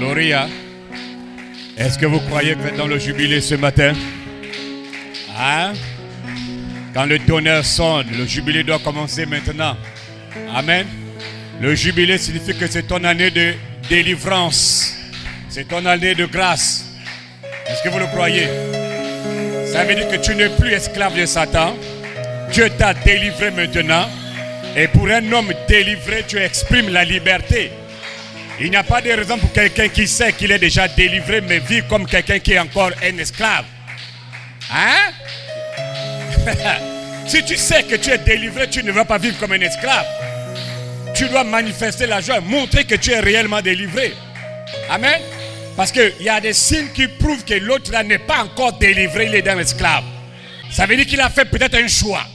Gloria, est-ce que vous croyez que vous êtes dans le jubilé ce matin? Hein? Quand le tonnerre sonne, le jubilé doit commencer maintenant. Amen. Le jubilé signifie que c'est ton année de délivrance. C'est ton année de grâce. Est-ce que vous le croyez? Ça veut dire que tu n'es plus esclave de Satan. Dieu t'a délivré maintenant. Et pour un homme délivré, tu exprimes la liberté. Il n'y a pas de raison pour quelqu'un qui sait qu'il est déjà délivré, mais vit comme quelqu'un qui est encore un esclave. Hein? Si tu sais que tu es délivré, tu ne vas pas vivre comme un esclave. Tu dois manifester la joie, montrer que tu es réellement délivré. Amen. Parce qu'il y a des signes qui prouvent que l'autre là n'est pas encore délivré, il est dans l'esclave. Ça veut dire qu'il a fait peut-être un choix.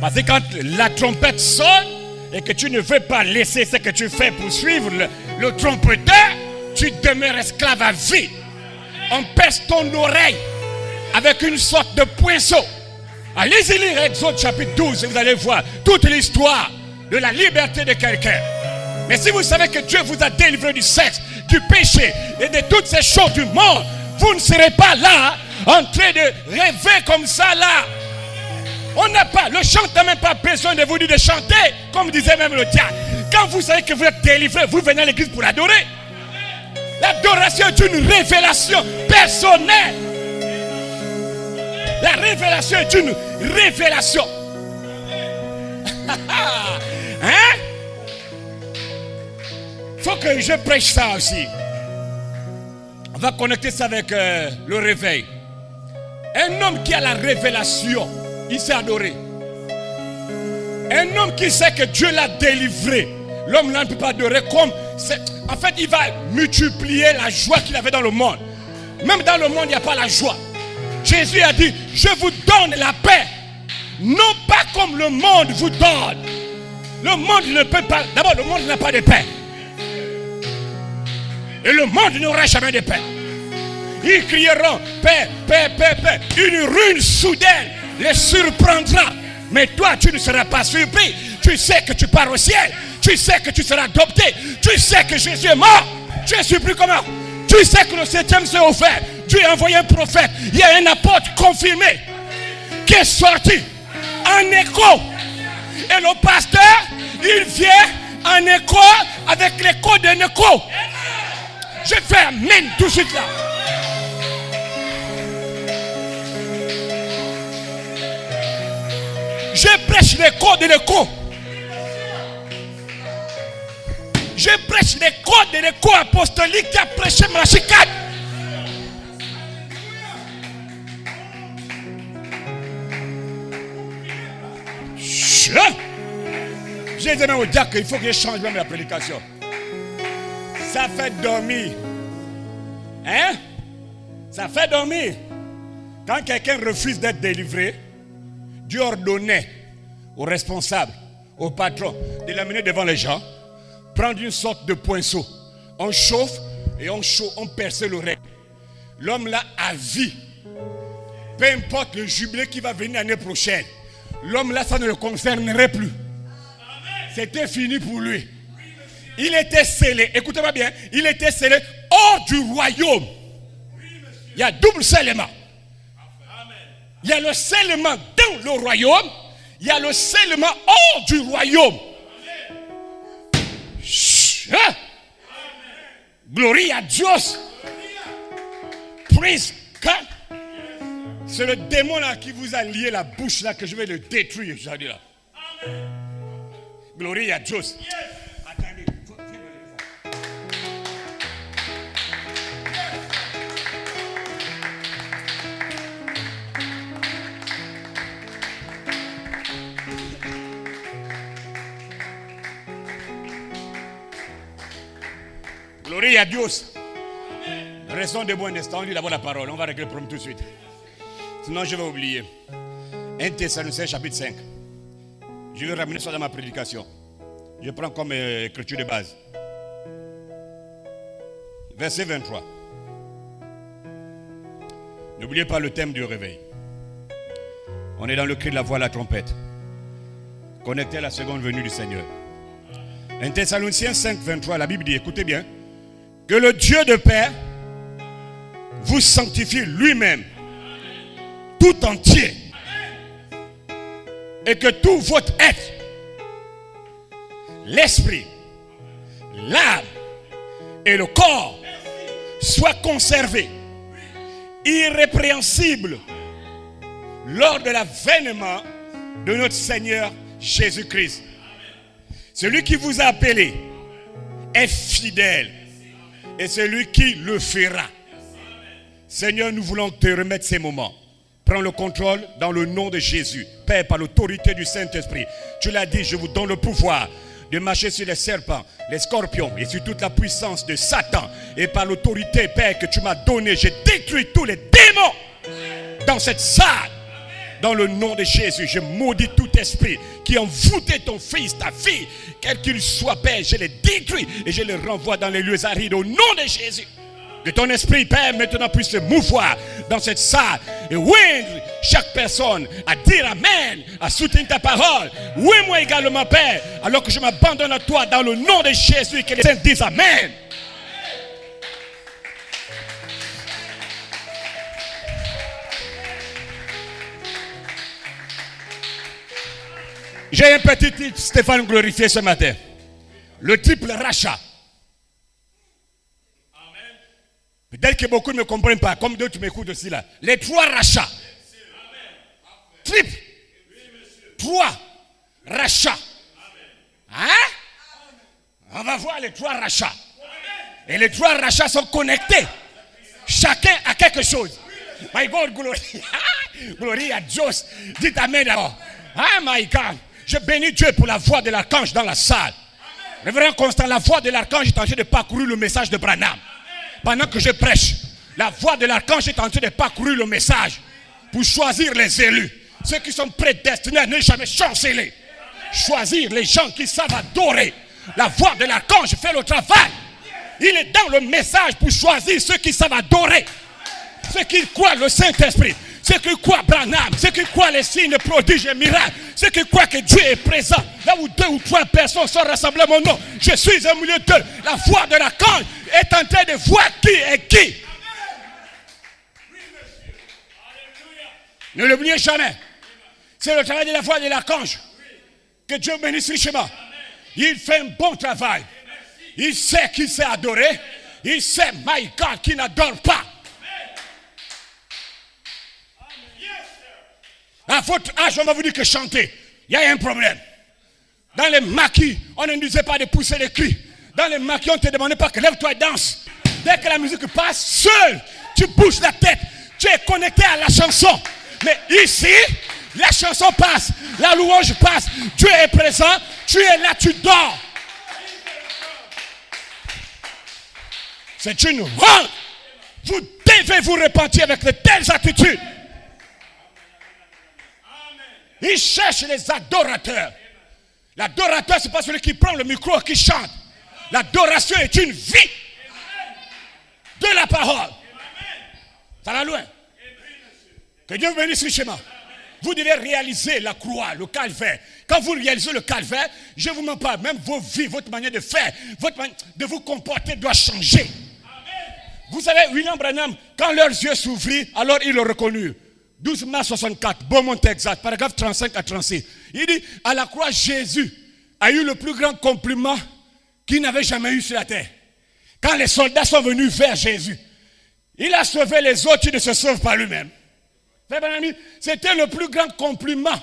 Parce que quand la trompette sonne et que tu ne veux pas laisser ce que tu fais pour suivre le trompeteur, tu demeures esclave à vie. On perce ton oreille avec une sorte de poinçon. Allez-y lire Exode chapitre 12 et vous allez voir toute l'histoire de la liberté de quelqu'un. Mais si vous savez que Dieu vous a délivré du sexe, du péché et de toutes ces choses du monde, vous ne serez pas là en train de rêver comme ça là. On n'a pas, le chant n'a même pas besoin de vous dire de chanter, comme disait même le diable. Quand vous savez que vous êtes délivré, vous venez à l'église pour l'adorer. L'adoration est une révélation personnelle. La révélation est une révélation. Hein? Faut que je prêche ça aussi. On va connecter ça avec le réveil. Un homme qui a la révélation, il s'est adoré. Un homme qui sait que Dieu l'a délivré, l'homme là ne peut pas adorer comme... En fait, il va multiplier la joie qu'il avait dans le monde. Même dans le monde, il n'y a pas la joie. Jésus a dit, je vous donne la paix. Non pas comme le monde vous donne. Le monde ne peut pas... D'abord, le monde n'a pas de paix. Et le monde n'aura jamais de paix. Ils crieront, paix, paix, paix, paix. Une ruine soudaine les surprendra. Mais toi, tu ne seras pas surpris. Tu sais que tu pars au ciel. Tu sais que tu seras adopté. Tu sais que Jésus est mort. Tu es surpris comment? Tu sais que le 7e s'est offert. Dieu a envoyé un prophète. Il y a un apôtre confirmé qui est sorti en écho. Et le pasteur, il vient en écho avec l'écho d'un écho. Je fais amen tout de suite là. Je prêche l'écho de l'écho. Je prêche l'écho de l'écho apostolique qui a prêché Malachie 4. J'ai dit même au diable qu'il faut que je change même la prédication. Ça fait dormir. Hein? Ça fait dormir. Quand quelqu'un refuse d'être délivré, Dieu ordonnait aux responsables, aux patrons, de l'amener devant les gens, prendre une sorte de poinçon. On chauffe et on perce l'oreille. L'homme là a vie. Peu importe le jubilé qui va venir l'année prochaine, l'homme là, ça ne le concernerait plus. C'était fini pour lui. Il était scellé, écoutez-moi bien, il était scellé hors du royaume. Il y a double scellement. Il y a le scellement dans le royaume, il y a le scellement hors du royaume. Hein? Gloria à Dieu. Praise God. C'est le démon là qui vous a lié la bouche là que je vais le détruire. Là. Gloria à Dieu. Attendez. Gloria à Dieu. Restons debout un instant, on lit d'abord la parole. On va régler le problème tout de suite. Sinon je vais oublier. 1 Thessaloniciens chapitre 5. Je vais ramener ça dans ma prédication. Je prends comme écriture de base. Verset 23. N'oubliez pas le thème du réveil. On est dans le cri de la voix à la trompette. Connecté à la seconde venue du Seigneur. 1 Thessaloniciens 5, 23, la Bible dit, écoutez bien, Que le Dieu de paix vous sanctifie lui-même, tout entier. Et que tout votre être, l'esprit, l'âme et le corps soient conservés, irrépréhensibles, lors de l'avènement de notre Seigneur Jésus-Christ. Celui qui vous a appelé est fidèle et celui qui le fera. Seigneur, nous voulons te remettre ces moments. Prends le contrôle dans le nom de Jésus. Père, par l'autorité du Saint-Esprit. Tu l'as dit, je vous donne le pouvoir de marcher sur les serpents, les scorpions et sur toute la puissance de Satan. Et par l'autorité, Père, que tu m'as donnée, j'ai détruit tous les démons dans cette salle. Dans le nom de Jésus, je maudis tout esprit qui a envoûté ton fils, ta fille, quel qu'il soit, Père, je les détruis et je les renvoie dans les lieux arides au nom de Jésus. Que ton esprit, Père, maintenant puisse se mouvoir dans cette salle et oindre chaque personne à dire Amen, à soutenir ta parole. Oui, moi également, Père, alors que je m'abandonne à toi dans le nom de Jésus, que les saints disent Amen. J'ai un petit titre, Stéphane glorifié ce matin. Le triple rachat. Peut-être que beaucoup ne me comprennent pas, comme d'autres m'écoutent aussi là. Les 3 rachats. Triple. 3 rachats. Hein? On va voir les 3 rachats. Et les 3 rachats sont connectés. Chacun a quelque chose. My God, glory. Glory à Dieu. Dites Amen d'abord. Ah, my God. Je bénis Dieu pour la voix de l'archange dans la salle. Révérend Constant, la voix de l'archange est en train de parcourir le message de Branham. Pendant que je prêche, la voix de l'archange est en train de parcourir le message pour choisir les élus. Ceux qui sont prédestinés à ne jamais chanceler. Choisir les gens qui savent adorer. La voix de l'archange fait le travail. Il est dans le message pour choisir ceux qui savent adorer. Ceux qui croient le Saint-Esprit. Ceux qui croient Branham, ceux qui croient les signes, prodiges et miracles, ceux qui croient que Dieu est présent, là où 2 ou 3 personnes sont rassemblées à mon nom, je suis au milieu d'eux. La voix de l'archange est en train de voir qui est qui. Ne l'oubliez jamais. C'est le travail de la voix de l'archange. Que Dieu bénisse richement. Il fait un bon travail. Il sait qui sait adorer. Il sait, my God, qui n'adore pas. À votre âge, on va vous dire que chanter, il y a un problème. Dans les maquis, on ne disait pas de pousser les cris. Dans les maquis, on ne te demandait pas que lève-toi et danse. Dès que la musique passe, seul, tu bouges la tête. Tu es connecté à la chanson. Mais ici, la chanson passe, la louange passe. Dieu est présent, tu es là, tu dors. C'est une honte. Vous devez vous repentir avec de telles attitudes. Il cherche les adorateurs. L'adorateur, ce n'est pas celui qui prend le micro et qui chante. L'adoration est une vie de la parole. Ça va loin. Que Dieu vous bénisse richement. Vous devez réaliser la croix, le calvaire. Quand vous réalisez le calvaire, je ne vous mens pas, même vos vies, votre manière de faire, votre manière de vous comporter doit changer. Vous savez, William Branham, quand leurs yeux s'ouvrirent, alors ils l'ont reconnu. 12 mars 64, Beaumont, Texas, paragraphe 35 à 36. Il dit, à la croix, Jésus a eu le plus grand compliment qu'il n'avait jamais eu sur la terre. Quand les soldats sont venus vers Jésus, il a sauvé les autres, il ne se sauve pas lui-même. C'était le plus grand compliment.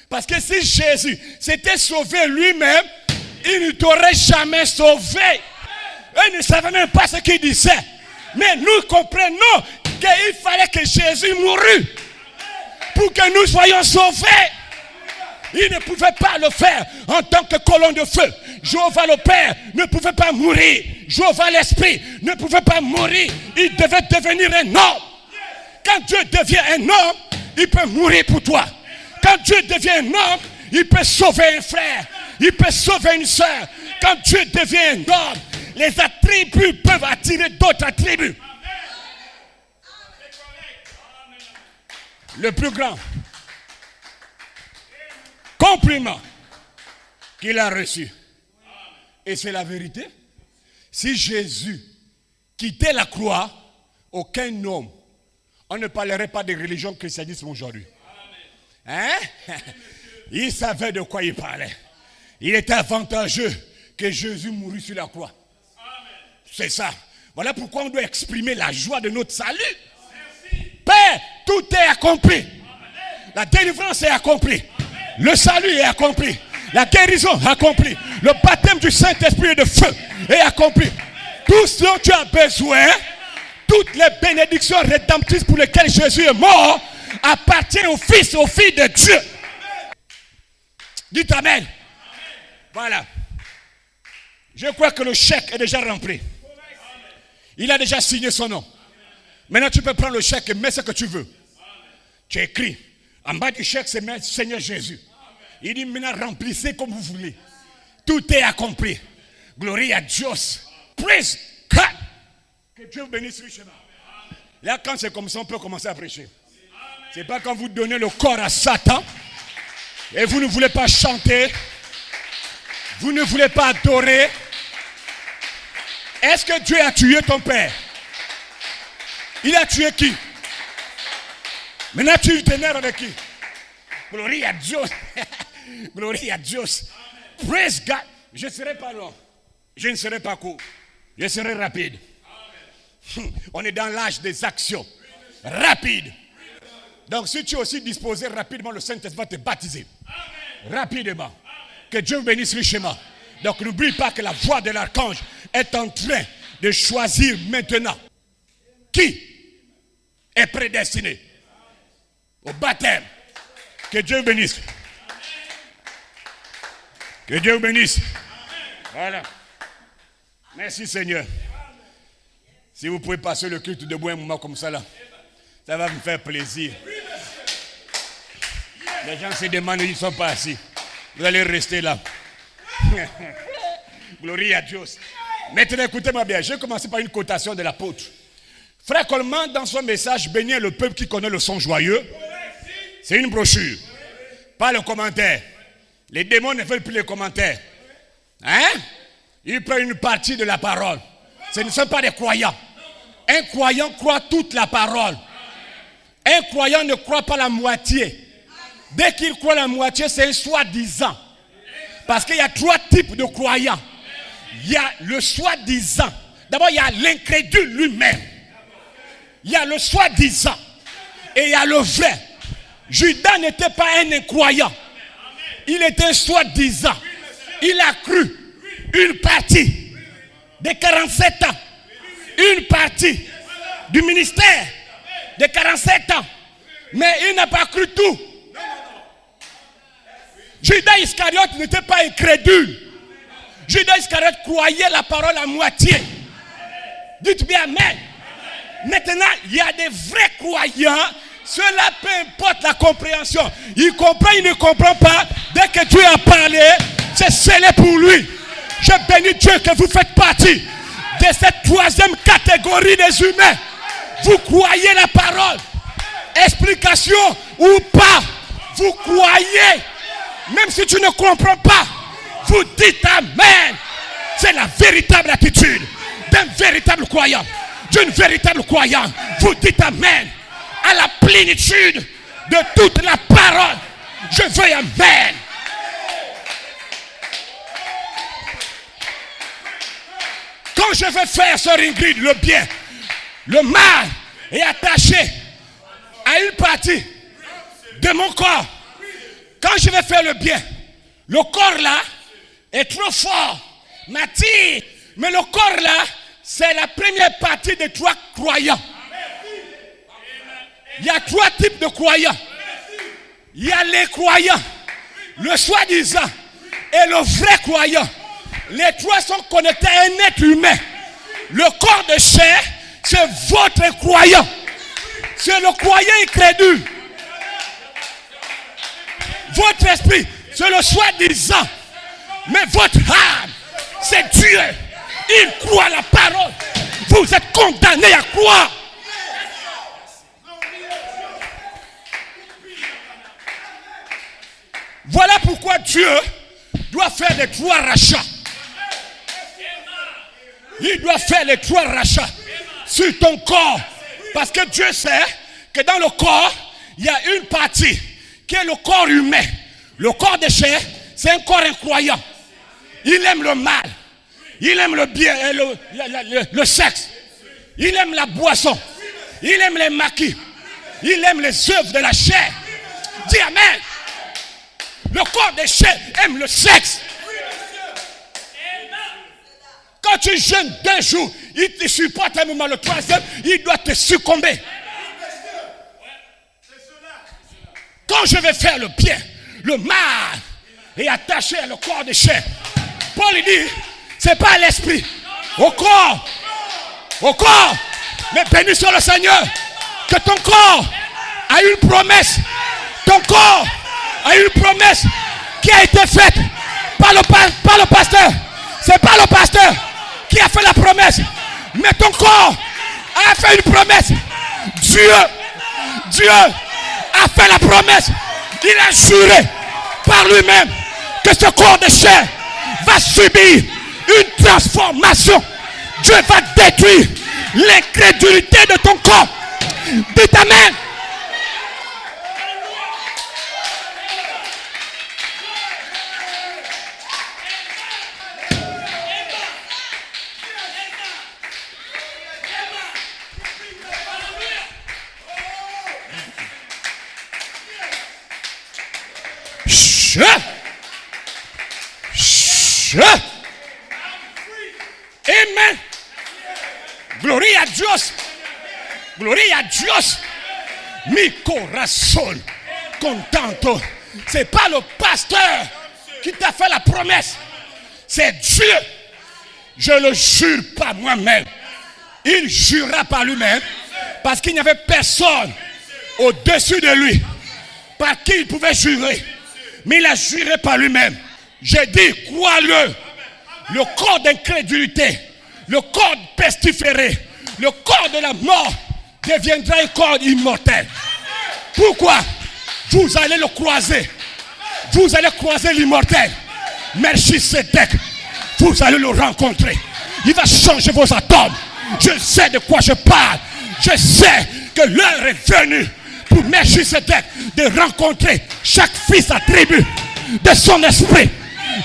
Parce que si Jésus s'était sauvé lui-même, il ne t'aurait jamais sauvé. Eux ne savaient même pas ce qu'il disait. Mais nous comprenons qu'il fallait que Jésus mourût pour que nous soyons sauvés. Il ne pouvait pas le faire en tant que colonne de feu. Jéhovah le Père ne pouvait pas mourir. Jéhovah l'Esprit ne pouvait pas mourir. Il devait devenir un homme. Quand Dieu devient un homme, il peut mourir pour toi. Quand Dieu devient un homme, il peut sauver un frère. Il peut sauver une soeur. Quand Dieu devient un homme, les attributs peuvent attirer d'autres attributs. Le plus grand compliment qu'il a reçu. Et c'est la vérité. Si Jésus quitter la croix, aucun homme, on ne parlerait pas de religion christianisme aujourd'hui. Hein? Il savait de quoi il parlait. Il était avantageux que Jésus mourût sur la croix. C'est ça. Voilà pourquoi on doit exprimer la joie de notre salut. Père, tout est accompli. La délivrance est accomplie. Le salut est accompli. La guérison est accomplie. Le baptême du Saint-Esprit et de feu est accompli. Tout ce dont tu as besoin, toutes les bénédictions rédemptrices pour lesquelles Jésus est mort, appartiennent au Fils et aux filles de Dieu. Dites Amen. Voilà. Je crois que le chèque est déjà rempli. Il a déjà signé son nom. Maintenant, tu peux prendre le chèque et mettre ce que tu veux. Tu écris. En bas du chèque, c'est Seigneur Jésus. Il dit maintenant, remplissez comme vous voulez. Tout est accompli. Gloire à Dieu. Praise God. Que Dieu vous bénisse richement. Là, quand c'est comme ça, on peut commencer à prêcher. C'est pas quand vous donnez le corps à Satan et vous ne voulez pas chanter, vous ne voulez pas adorer. Est-ce que Dieu a tué ton père? Il a tué qui? Maintenant tu t'énerves avec qui? Gloire à Dieu. Gloire à Dieu. Praise God. Je ne serai pas long. Je ne serai pas court. Je serai rapide. On est dans l'âge des actions. Rapide. Donc si tu es aussi disposé rapidement, le Saint-Esprit va te baptiser. Rapidement. Que Dieu vous bénisse richement. Donc n'oublie pas que la voix de l'archange est en train de choisir maintenant qui est prédestiné au baptême. Que Dieu vous bénisse. Que Dieu vous bénisse. Voilà. Merci Seigneur. Si vous pouvez passer le culte debout un moment comme ça là, ça va me faire plaisir. Les gens se demandent, ils ne sont pas assis. Vous allez rester là. Gloire à Dieu. Maintenant, écoutez-moi bien. Je vais commencer par une quotation de l'apôtre. Frère Coleman, dans son message, bénir le peuple qui connaît le son joyeux. C'est une brochure. Pas le commentaire. Les démons ne veulent plus les commentaires. Hein? Ils prennent une partie de la parole. Ce ne sont pas des croyants. Un croyant croit toute la parole. Un croyant ne croit pas la moitié. Dès qu'il croit la moitié, c'est un soi-disant. Parce qu'il y a trois types de croyants. Il y a le soi-disant. D'abord, il y a l'incrédule lui-même. Il y a le soi-disant. Et il y a le vrai. Judas n'était pas un incroyant. Il était un soi-disant. Il a cru une partie des 47 ans. Une partie du ministère de 47 ans. Mais il n'a pas cru tout. Judas Iscariote n'était pas incrédule. Judas Iscariote croyait la parole à moitié. Dites bien Amen. Maintenant, il y a des vrais croyants. Cela peu importe la compréhension. Il comprend, il ne comprend pas. Dès que Dieu a parlé, c'est scellé pour lui. Je bénis Dieu que vous faites partie de cette troisième catégorie des humains. Vous croyez la parole. Explication ou pas. Vous croyez. Même si tu ne comprends pas, vous dites Amen. C'est la véritable attitude d'un véritable croyant. D'une véritable croyante. Vous dites Amen. À la plénitude de toute la parole. Je veux Amen. Quand je vais faire, sœur Ingrid, le bien, le mal est attaché à une partie de mon corps. Quand je vais faire le bien, le corps là est trop fort, m'attire. Mais le corps là, c'est la première partie des trois croyants. Il y a trois types de croyants. Il y a les croyants, le soi-disant et le vrai croyant. Les trois sont connectés à un être humain. Le corps de chair, c'est votre croyant. C'est le croyant incrédule. Votre esprit, c'est le soi-disant. Mais votre âme, c'est Dieu. Il croit à la parole. Vous êtes condamnés à croire. Voilà pourquoi Dieu doit faire les trois rachats. Il doit faire les trois rachats. sur ton corps. Parce que Dieu sait que dans le corps, il y a une partie qui est le corps humain. Le corps de chair, c'est un corps incroyant. Il aime le mal. Il aime le bien, le sexe. Il aime la boisson. Il aime les maquis. Il aime les œuvres de la chair. Dis amen. Le corps de chair aime le sexe. Quand tu jeûnes 2 jours, il te supporte un moment. Le 3e, il doit te succomber. Quand je vais faire le bien, le mal est attaché à le corps de chair. Paul dit, c'est pas l'esprit, au corps. Au corps. Mais béni soit le Seigneur, que ton corps a une promesse. Ton corps a une promesse qui a été faite par le pasteur. C'est pas le pasteur qui a fait la promesse, mais ton corps a fait une promesse. Dieu a fait la promesse. Il a juré par lui-même que ce corps de chair va subir une transformation. Dieu va détruire l'incrédulité de ton corps. Dites amen. Amen. Gloria a Dios. Gloria a Dios. Mi corazón contento. C'est pas le pasteur qui t'a fait la promesse. C'est Dieu. Je le jure pas moi-même. Il jurera par lui-même. Parce qu'il n'y avait personne au-dessus de lui par qui il pouvait jurer. Mais il a juré par lui-même. J'ai dit, crois-le. Le corps d'incrédulité, le corps pestiféré, le corps de la mort deviendra un corps immortel. Pourquoi? Vous allez le croiser. Vous allez croiser l'immortel. Melchisedec. Vous allez le rencontrer. Il va changer vos atomes. Je sais de quoi je parle. Je sais que l'heure est venue pour Melchisedec de rencontrer chaque fils à tribu de son esprit.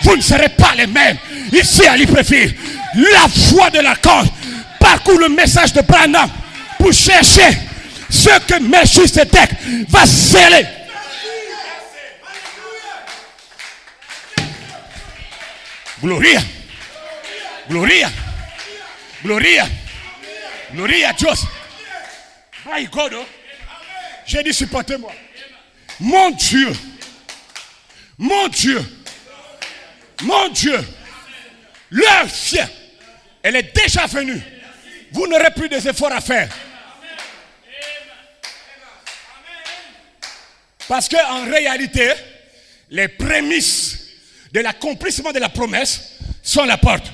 Vous ne serez pas les mêmes. Ici à Libreville, la voix de l'archange parcourt le message de Branham pour chercher ce que Melchisedec va sceller. Gloria, Gloria, Gloria, Gloria a Dios. My God, j'ai dit supportez-moi. Mon Dieu, mon Dieu, mon Dieu, l'heure vient, elle est déjà venue. Vous n'aurez plus des efforts à faire. Parce qu'en réalité, les prémices de l'accomplissement de la promesse sont la porte.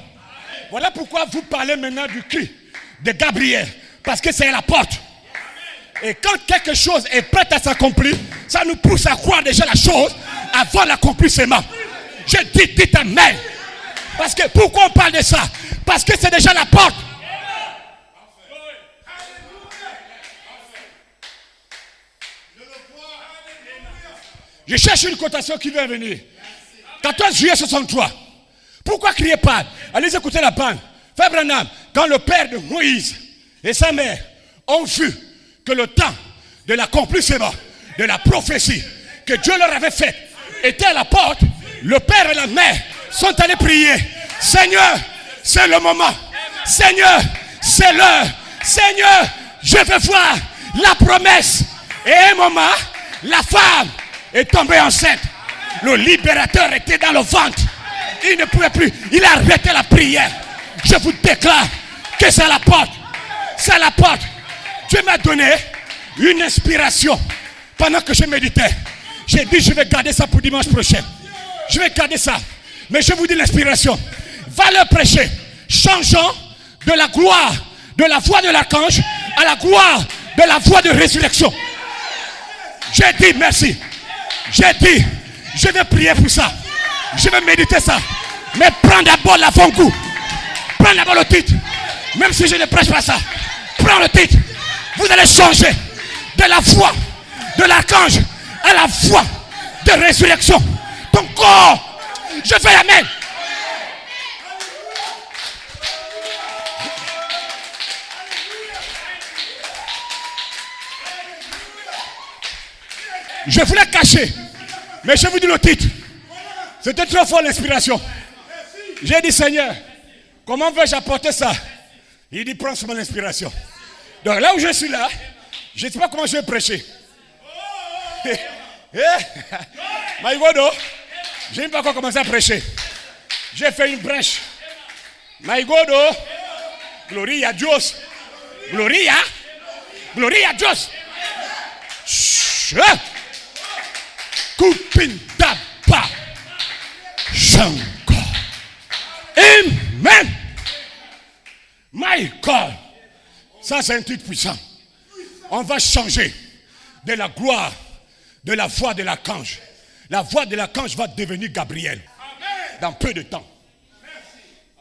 Voilà pourquoi vous parlez maintenant du cri de Gabriel. Parce que c'est à la porte. Et quand quelque chose est prêt à s'accomplir, ça nous pousse à croire déjà la chose avant l'accomplissement. Je dis, dites amen. Parce que pourquoi on parle de ça? Parce que c'est déjà la porte. Je cherche une cotation qui vient venir. 14 juillet 63. Pourquoi crier pas? Allez écouter la bande. Frère Branham, quand le père de Moïse et sa mère ont vu que le temps de l'accomplissement de la prophétie que Dieu leur avait faite était à la porte, le père et la mère sont allés prier. Seigneur, c'est le moment. Seigneur, c'est l'heure. Seigneur, je veux voir la promesse. Et à un moment, la femme est tombée enceinte. Le libérateur était dans le ventre. Il ne pouvait plus. Il a arrêté la prière. Je vous déclare que c'est la porte. C'est la porte. Dieu m'a donné une inspiration pendant que je méditais. J'ai dit je vais garder ça pour dimanche prochain. Je vais garder ça. Mais je vous dis l'inspiration. Va leur prêcher. Changeons de la gloire de la voix de l'archange à la gloire de la voix de résurrection. J'ai dit merci. J'ai dit je vais prier pour ça. Je vais méditer ça. Mais prends d'abord l'avant-goût. Prends d'abord le titre. Même si je ne prêche pas ça. Prends prends le titre. Vous allez changer de la foi de l'archange à la foi de résurrection. Ton corps, je fais amen. Je voulais cacher, mais je vous dis le titre. C'était trop fort l'inspiration. J'ai dit, Seigneur, comment vais-je apporter ça? Il dit, prends sur mon inspiration. Donc là où je suis là, je ne sais pas comment je vais prêcher. Maïgodo, je n'ai pas encore commencé à prêcher. J'ai fait une brèche. Maïgodo, gloria a Dios. Gloria a Dios. Kupindaba. Shango. Amen. My God. Ça, c'est un titre puissant. On va changer de la gloire, de la voix de l'archange. La voix de l'archange va devenir Gabriel. Dans peu de temps.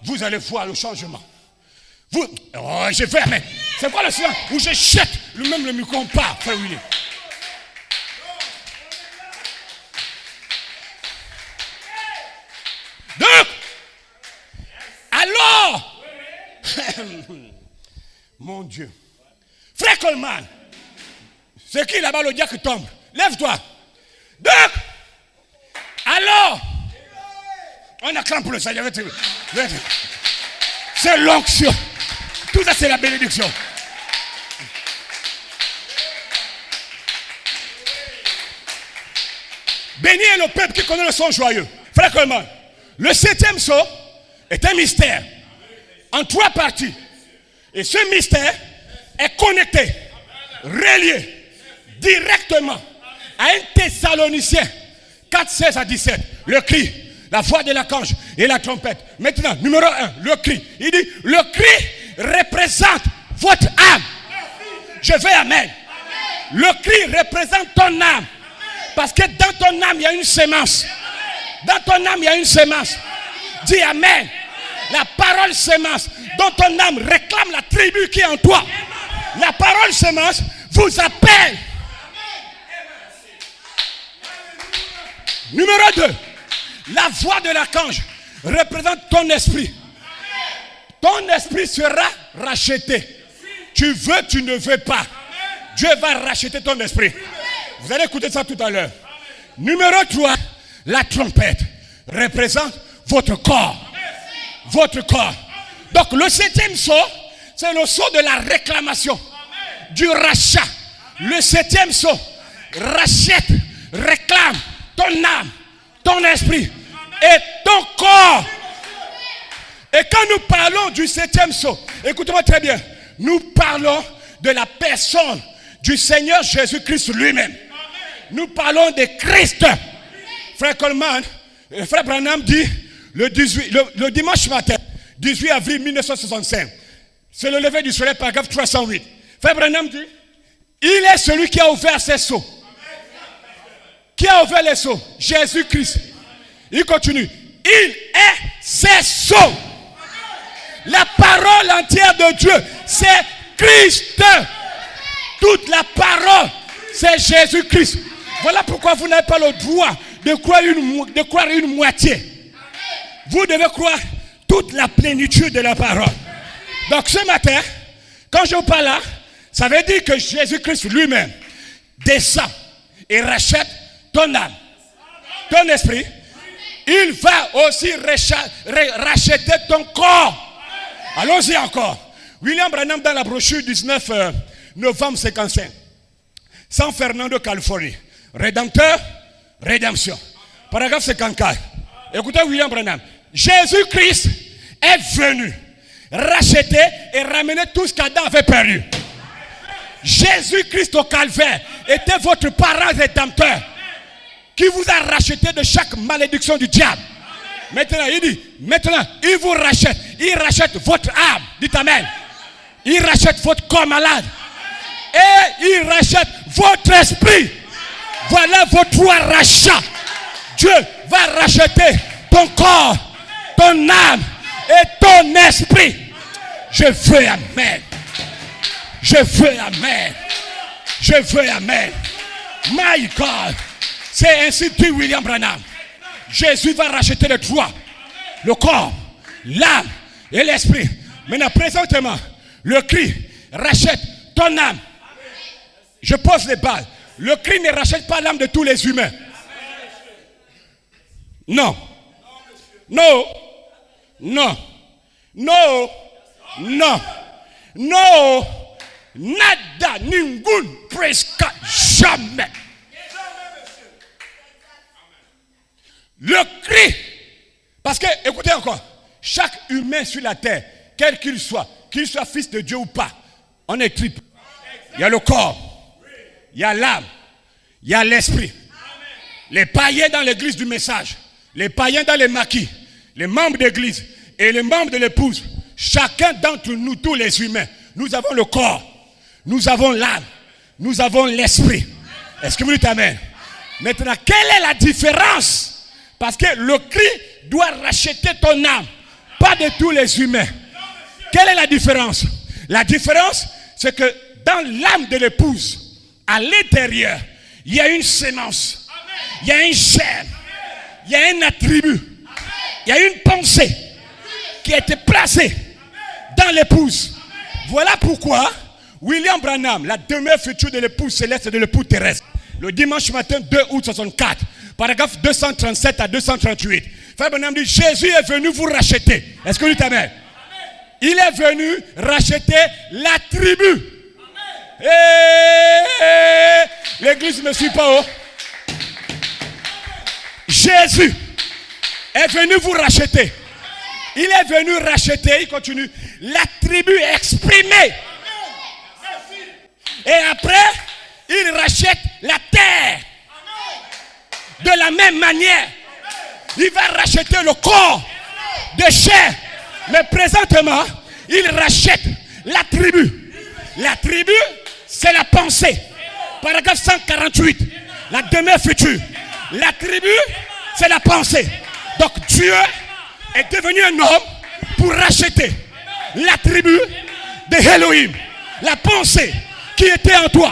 Vous allez voir le changement. Vous, oh, je vais, mais c'est quoi le silence où je jette même le micro pas, frère William. Donc, alors, mon Dieu, frère Coleman, c'est qui là-bas le diable qui tombe? Lève-toi. Donc, alors, on acclame pour le Seigneur. C'est l'onction. Tout ça, c'est la bénédiction. Béni est le peuple qui connaît le son joyeux. Frère Coleman, le 7e sceau est un mystère en 3 parties. Et ce mystère est connecté, relié directement à un Thessalonicien 4, 16 à 17. Le cri, la voix de l'archange et la trompette. Maintenant, numéro 1, le cri. Il dit, le cri représente votre âme. Je vais amen. Le cri représente ton âme. Parce que dans ton âme, il y a une sémence. Dans ton âme, il y a une sémence. Dis amen. La parole sémence. Dans ton âme, réclame la tribu qui est en toi. La parole sémence vous appelle. Numéro 2. La voix de l'archange représente ton esprit. Ton esprit sera racheté. Tu veux, tu ne veux pas. Dieu va racheter ton esprit. Vous allez écouter ça tout à l'heure. Numéro 3, la trompette représente votre corps. Votre corps. Donc le 7e sceau, c'est le sceau de la réclamation, du rachat. Le 7e sceau rachète, réclame ton âme, ton esprit et ton corps. Et quand nous parlons du 7e sceau, écoutez-moi très bien, nous parlons de la personne du Seigneur Jésus-Christ lui-même. Nous parlons de Christ. Frère Coleman, frère Branham dit le dimanche matin, 18 avril 1965, c'est le lever du soleil, paragraphe 308. Frère Branham dit, il est celui qui a ouvert ses sceaux. Qui a ouvert les sceaux? Jésus-Christ. Il continue. Il est ses sceaux. La parole entière de Dieu, c'est Christ. Toute la parole, c'est Jésus-Christ. Voilà pourquoi vous n'avez pas le droit de croire une moitié. Vous devez croire toute la plénitude de la parole. Donc ce matin, quand je vous parle là, ça veut dire que Jésus-Christ lui-même descend et rachète ton âme, ton esprit. Il va aussi racheter ton corps. Allons-y encore. William Branham dans la brochure 19 novembre 55. San Fernando, Californie. Rédempteur, rédemption. Paragraphe 54. Écoutez William Branham. Jésus-Christ est venu racheter et ramener tout ce qu'Adam avait perdu. Jésus-Christ au calvaire était votre parent rédempteur qui vous a racheté de chaque malédiction du diable. Maintenant, il dit, il vous rachète. Il rachète votre âme. Dites amen. Il rachète votre corps malade. Et il rachète votre esprit. Voilà vos 3 rachats. Dieu va racheter ton corps, ton âme et ton esprit. Je veux amen. Je veux amen. Je veux amen. My God. C'est ainsi dit William Branham. Jésus va racheter les trois. Le corps, l'âme et l'esprit. Maintenant, présentement, le cri rachète ton âme. Je pose les bases. Le cri ne rachète pas l'âme de tous les humains. Non. Non. Non. Non. Non. Non. Nada, ningun, presque jamais. Le cri. Parce que, écoutez encore, chaque humain sur la terre, quel qu'il soit fils de Dieu ou pas, on est triple. Il y a le corps, il y a l'âme, il y a l'esprit. Les païens dans l'église du message, les païens dans les maquis, les membres d'église et les membres de l'épouse, chacun d'entre nous, tous les humains, nous avons le corps, nous avons l'âme, nous avons l'esprit. Est-ce que vous dites amen? Maintenant, quelle est la différence? Parce que le cri doit racheter ton âme, pas de tous les humains. Quelle est la différence? La différence, c'est que dans l'âme de l'épouse, à l'intérieur, il y a une sémence, il y a un germe, il y a un attribut, il y a une pensée qui a été placée dans l'épouse. Voilà pourquoi William Branham, la demeure future de l'épouse céleste et de l'époux terrestre, le dimanche matin 2 août 64, paragraphe 237 à 238, Frère Branham dit, Jésus est venu vous racheter. Est-ce que vous dites amen? Il est venu racheter la tribu. L'église ne me suit pas. Jésus est venu vous racheter. Il est venu racheter, il continue, la tribu exprimée. Et après, il rachète la terre. De la même manière, il va racheter le corps de chair. Mais présentement, il rachète la tribu. La tribu, c'est la pensée. Paragraphe 148. La demeure future. La tribu, c'est la pensée. Donc Dieu est devenu un homme pour racheter la tribu de Elohim. La pensée qui était en toi,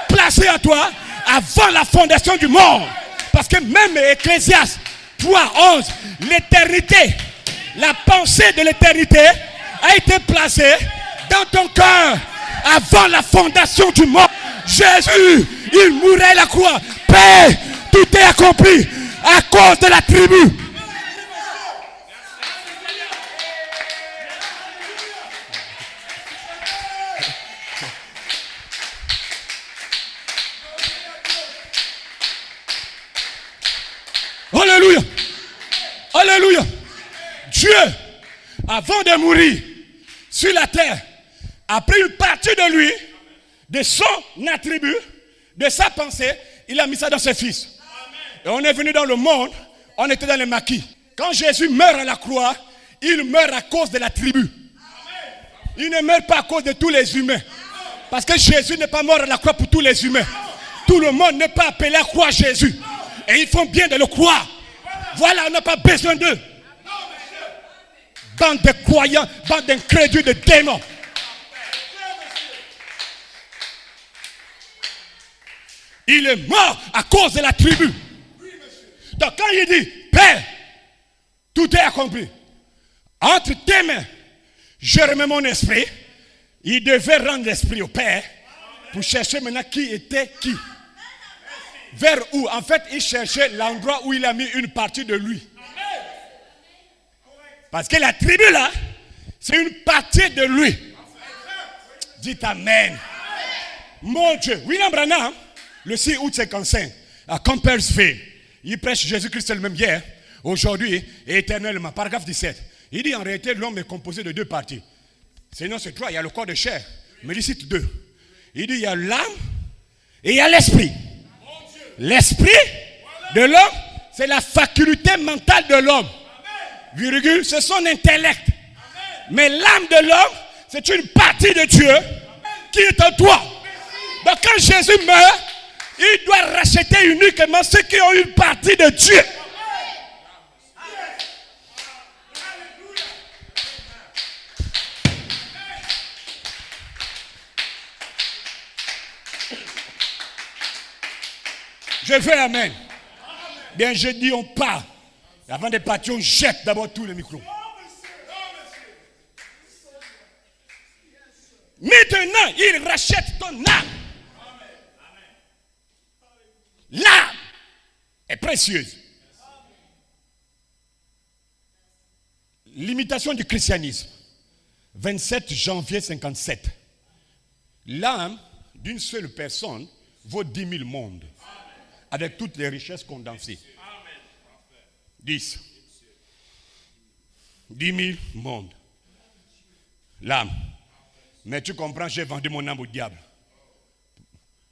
placée en toi avant la fondation du monde. Parce que même Ecclésiaste 3:11, l'éternité, la pensée de l'éternité a été placée dans ton cœur avant la fondation du monde. Jésus, il mourait à la croix. Père, tout est accompli à cause de la tribu. Alléluia. Alléluia. Dieu, avant de mourir sur la terre, a pris une partie de lui, de son attribut, de sa pensée, il a mis ça dans ses fils. Et on est venu dans le monde, on était dans les maquis. Quand Jésus meurt à la croix, il meurt à cause de la tribu. Il ne meurt pas à cause de tous les humains. Parce que Jésus n'est pas mort à la croix pour tous les humains. Tout le monde n'est pas appelé à croire Jésus. Et ils font bien de le croire. Voilà, on n'a pas besoin d'eux. Bande de croyants, bande d'incrédules, de démons. Il est mort à cause de la tribu. Donc quand il dit, Père, tout est accompli. Entre tes mains, je remets mon esprit. Il devait rendre l'esprit au Père pour chercher maintenant qui était qui. Vers où? En fait, il cherchait l'endroit où il a mis une partie de lui. Parce que la tribu là, c'est une partie de lui. Dites Amen. Mon Dieu. William Branham, le 6 août 55, à Campbellsville, il prêche Jésus-Christ le même hier, aujourd'hui et éternellement. Paragraphe 17. Il dit en réalité, l'homme est composé de deux parties. Sinon, c'est trois. Il y a le corps de chair. Mais il cite deux. Il dit il y a l'âme et il y a l'esprit. L'esprit de l'homme, c'est la faculté mentale de l'homme. Virgule, c'est son intellect. Mais l'âme de l'homme, c'est une partie de Dieu qui est en toi. Donc quand Jésus meurt, il doit racheter uniquement ceux qui ont une partie de Dieu. Je fais amen. Bien, je dis on part. Avant de partir, on jette d'abord tous les micros. Maintenant, il rachète ton âme. L'âme est précieuse. L'imitation du christianisme. 27 janvier 57. L'âme d'une seule personne vaut 10 000 mondes. Avec toutes les richesses condensées. 10 000 mondes. L'âme. Mais tu comprends, j'ai vendu mon âme au diable.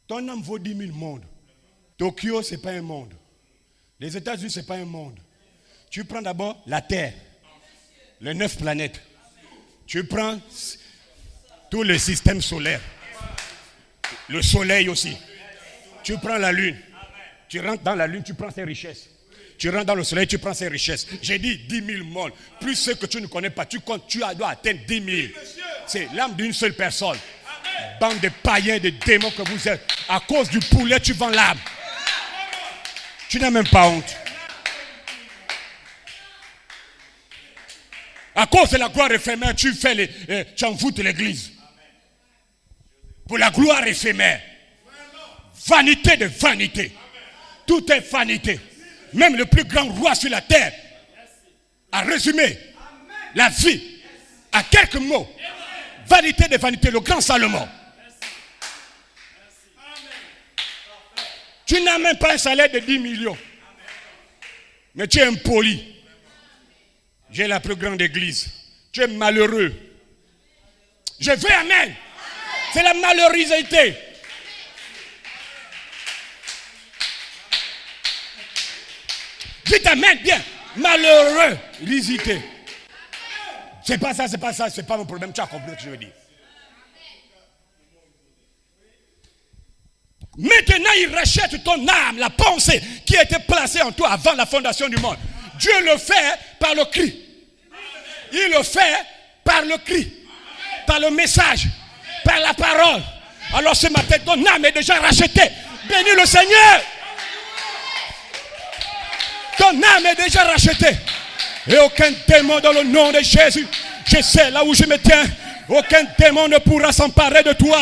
Ton âme vaut 10 000 mondes. Tokyo, ce n'est pas un monde. Les États-Unis, ce n'est pas un monde. Tu prends d'abord la Terre, les 9 planètes. Tu prends tout le système solaire. Le soleil aussi. Tu prends la lune. Tu rentres dans la lune, tu prends ses richesses. Tu rentres dans le soleil, tu prends ses richesses. J'ai dit 10 000 mondes. Plus ceux que tu ne connais pas, tu comptes, tu dois atteindre 10 000. C'est l'âme d'une seule personne. Bande de païens, de démons que vous êtes. À cause du poulet, tu vends l'âme. Tu n'as même pas honte. À cause de la gloire éphémère, tu envoûtes l'église. Pour la gloire éphémère. Vanité de vanité. Tout est vanité. Même le plus grand roi sur la terre a résumé la vie à quelques mots. Vanité de vanité, le grand Salomon. Tu n'as même pas un salaire de 10 millions. Mais tu es impoli. J'ai la plus grande église. Tu es malheureux. Je veux amen. C'est la malheurisité. Dites amen, bien. Malheureux. Lisité. C'est pas ça, c'est pas mon problème. Tu as compris ce que je veux dire. Maintenant, il rachète ton âme, la pensée qui a été placée en toi avant la fondation du monde. Dieu le fait par le cri. Il le fait par le cri, par le message, par la parole. Alors ce matin, ton âme est déjà rachetée. Bénis le Seigneur. Ton âme est déjà rachetée. Et aucun démon dans le nom de Jésus, je sais là où je me tiens, aucun démon ne pourra s'emparer de toi.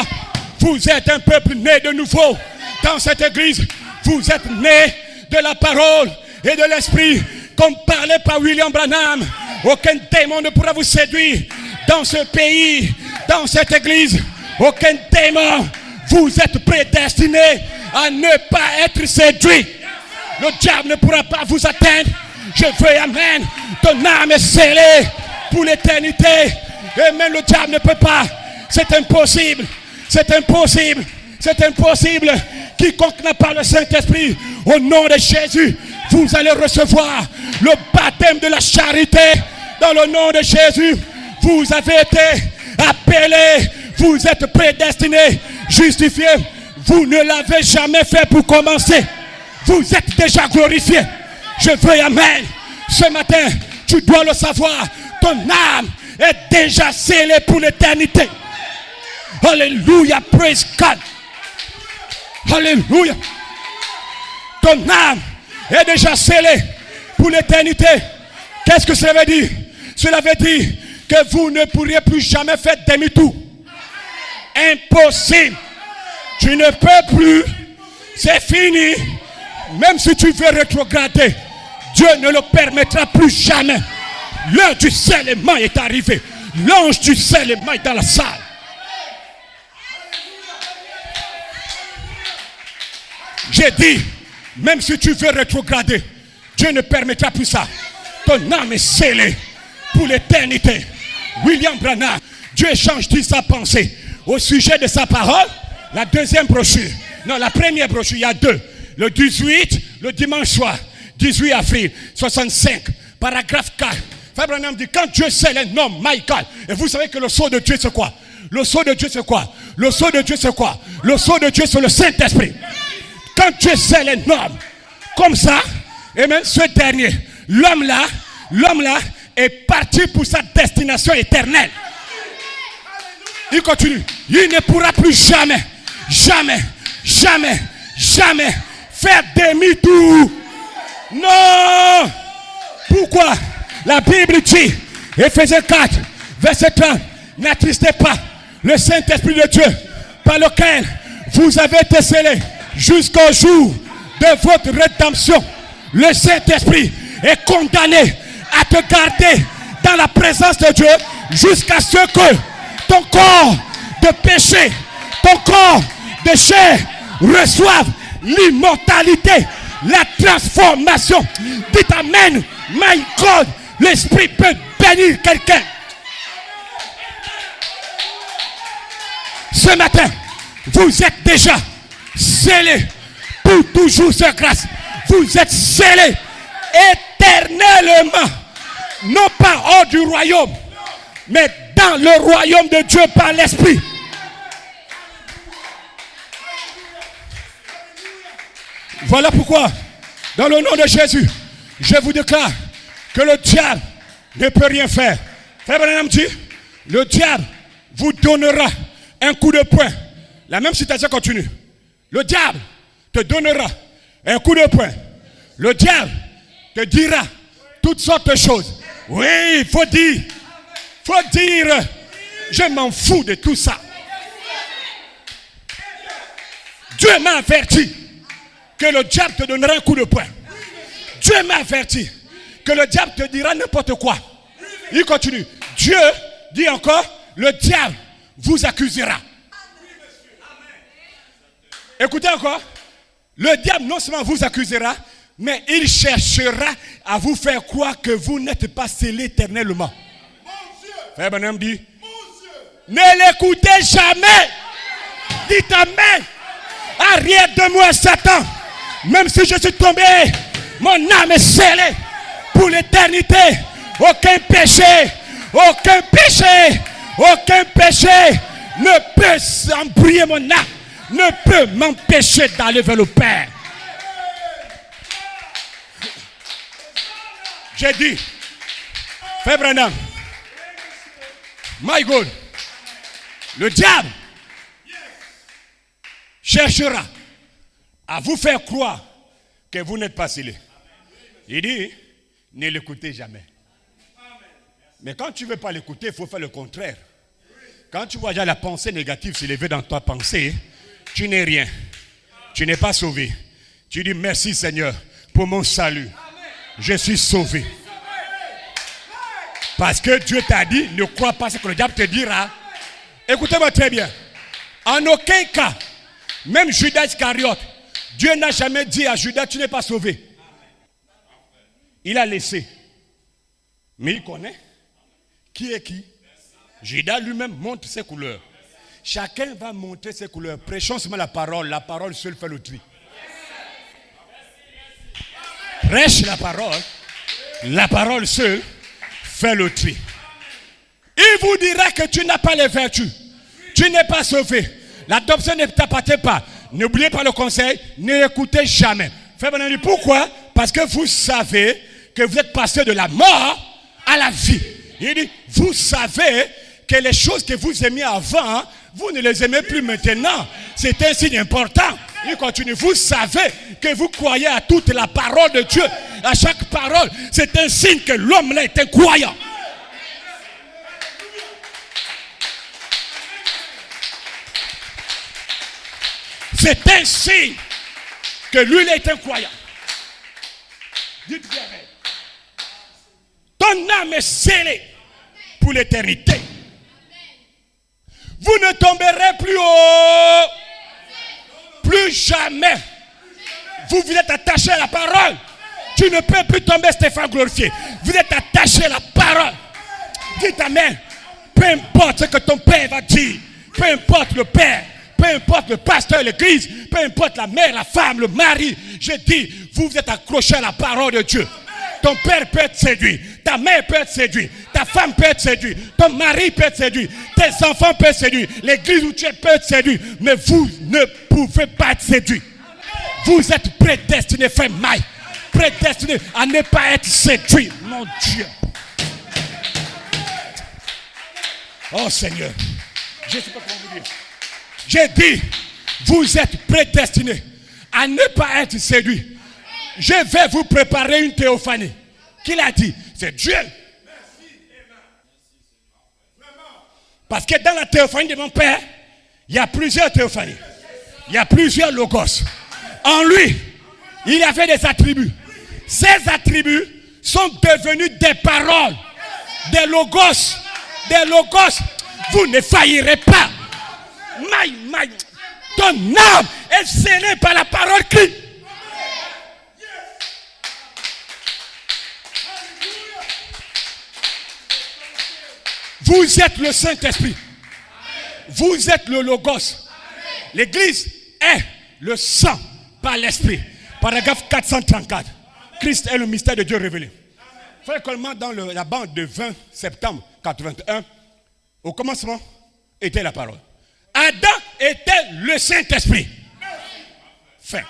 Vous êtes un peuple né de nouveau dans cette église. Vous êtes né de la parole et de l'esprit, comme parlait par William Branham. Aucun démon ne pourra vous séduire dans ce pays, dans cette église. Aucun démon. Vous êtes prédestinés à ne pas être séduits. Le diable ne pourra pas vous atteindre. Je veux, amen. Ton âme est scellée pour l'éternité. Et même le diable ne peut pas. C'est impossible. C'est impossible. C'est impossible. Quiconque n'a pas le Saint-Esprit, au nom de Jésus, vous allez recevoir le baptême de la charité. Dans le nom de Jésus, vous avez été appelés. Vous êtes prédestinés, justifiés. Vous ne l'avez jamais fait pour commencer. Vous êtes déjà glorifiés. Je veux, amen. Ce matin, tu dois le savoir. Ton âme est déjà scellée pour l'éternité. Alléluia, praise God. Alléluia. Ton âme est déjà scellée pour l'éternité. Qu'est-ce que cela veut dire? Cela veut dire que vous ne pourriez plus jamais faire demi-tour. Impossible. Tu ne peux plus. C'est fini. Même si tu veux rétrograder, Dieu ne le permettra plus jamais. L'heure du scellement est arrivée. L'ange du scellement est dans la salle. J'ai dit, même si tu veux rétrograder, Dieu ne permettra plus ça. Ton âme est scellée pour l'éternité. William Branham, Dieu échange-t-il sa pensée au sujet de sa parole? La deuxième brochure. Non, la première brochure, il y a deux. Le 18, le dimanche soir, 18 avril 65, paragraphe 4. Frère Branham dit, quand Dieu scelle un homme, Michael, et vous savez que le sceau de Dieu c'est quoi? Le sceau de Dieu c'est quoi? Le sceau de Dieu c'est quoi? Le sceau de Dieu c'est le Saint-Esprit. Quand Dieu scelle un homme, comme ça, et même ce dernier, l'homme là est parti pour sa destination éternelle. Il continue. Il ne pourra plus jamais jamais, jamais faire demi-tour. Non. Pourquoi? La Bible dit, Éphésiens 4, verset 30, n'attristez pas le Saint-Esprit de Dieu, par lequel vous avez été scellés jusqu'au jour de votre rédemption. Le Saint-Esprit est condamné à te garder dans la présence de Dieu jusqu'à ce que ton corps de péché, ton corps de chair reçoive l'immortalité, la transformation. Dites Amen. My God, l'Esprit peut bénir quelqu'un. Ce matin, vous êtes déjà scellés pour toujours sur grâce. Vous êtes scellés éternellement. Non pas hors du royaume, mais dans le royaume de Dieu par l'Esprit. Voilà pourquoi, dans le nom de Jésus, je vous déclare que le diable ne peut rien faire. Frère Branham dit, le diable vous donnera un coup de poing. La même citation continue. Le diable te donnera un coup de poing. Le diable te dira toutes sortes de choses. Oui, il faut dire. Je m'en fous de tout ça. Dieu m'a averti que le diable te donnera un coup de poing. Dieu m'a averti que le diable te dira n'importe quoi. Il continue. Dieu dit encore, le diable vous accusera. Écoutez encore. Le diable non seulement vous accusera, mais il cherchera à vous faire croire que vous n'êtes pas scellés éternellement. Frère Branham dit, ne l'écoutez jamais. Dites Amen. Arrière de moi, Satan. Même si je suis tombé, mon âme est scellée pour l'éternité. Aucun péché ne peut embrouiller mon âme, ne peut m'empêcher d'aller vers le Père. J'ai dit, Frère Branham, my God, le diable cherchera à vous faire croire que vous n'êtes pas scellés. Il dit, ne l'écoutez jamais. Mais quand tu ne veux pas l'écouter, il faut faire le contraire. Quand tu vois déjà la pensée négative s'élever dans ta pensée, tu n'es rien. Tu n'es pas sauvé. Tu dis merci Seigneur pour mon salut. Je suis sauvé. Parce que Dieu t'a dit, ne crois pas ce que le diable te dira. Écoutez-moi très bien. En aucun cas, même Judas Iscariote, Dieu n'a jamais dit à Judas, tu n'es pas sauvé. Il a laissé. Mais il connaît qui est qui. Judas lui-même montre ses couleurs. Chacun va montrer ses couleurs. Prêchons seulement la parole seule fait le tri. Prêche la parole seule fait le tri. Il vous dira que tu n'as pas les vertus. Tu n'es pas sauvé. L'adoption ne t'appartient pas. N'oubliez pas le conseil, ne l'écoutez jamais. Frère Branham, pourquoi? Parce que vous savez que vous êtes passé de la mort à la vie. Il dit, vous savez que les choses que vous aimiez avant, vous ne les aimez plus maintenant. C'est un signe important. Il continue. Vous savez que vous croyez à toute la parole de Dieu. À chaque parole, c'est un signe que l'homme là est un croyant. C'est un signe que lui là est un croyant. Dites bien. Ton âme est scellée pour l'éternité. Vous ne tomberez plus haut. Plus jamais. Vous êtes attaché à la parole. Tu ne peux plus tomber, Stéphane glorifié. Vous êtes attaché à la parole. Dites Amen. Peu importe ce que ton père va dire. Peu importe le père. Peu importe le pasteur, l'église. Peu importe la mère, la femme, le mari. Je dis, vous êtes accrochés à la parole de Dieu. Ton père peut être séduit. Ta mère peut être séduite. Ta femme peut être séduite. Ton mari peut être séduit. Tes enfants peuvent être séduits. L'église où tu es peut être séduit. Mais vous ne pouvez pas être séduit. Vous êtes prédestinés, frère Mike. Prédestinés à ne pas être séduit. Mon Dieu. Oh Seigneur. Je ne sais pas comment vous dire. J'ai dit, Vous êtes prédestinés à ne pas être séduits. Je vais vous préparer une théophanie. Qui l'a dit? C'est Dieu. Parce que dans la théophanie de mon Père, il y a plusieurs théophanies. Il y a plusieurs logos. En lui, il y avait des attributs. Ces attributs sont devenus des paroles, des logos. Des logos. Vous ne faillirez pas. Ton âme est scellée par la parole Christ. Vous êtes le Saint-Esprit. Vous êtes le Logos. L'Église est le sang par l'Esprit. Paragraphe 434. Christ est le mystère de Dieu révélé. Frère Coleman, dans la bande de 20 septembre 81, au commencement était la parole. Adam était le Saint-Esprit. Fin.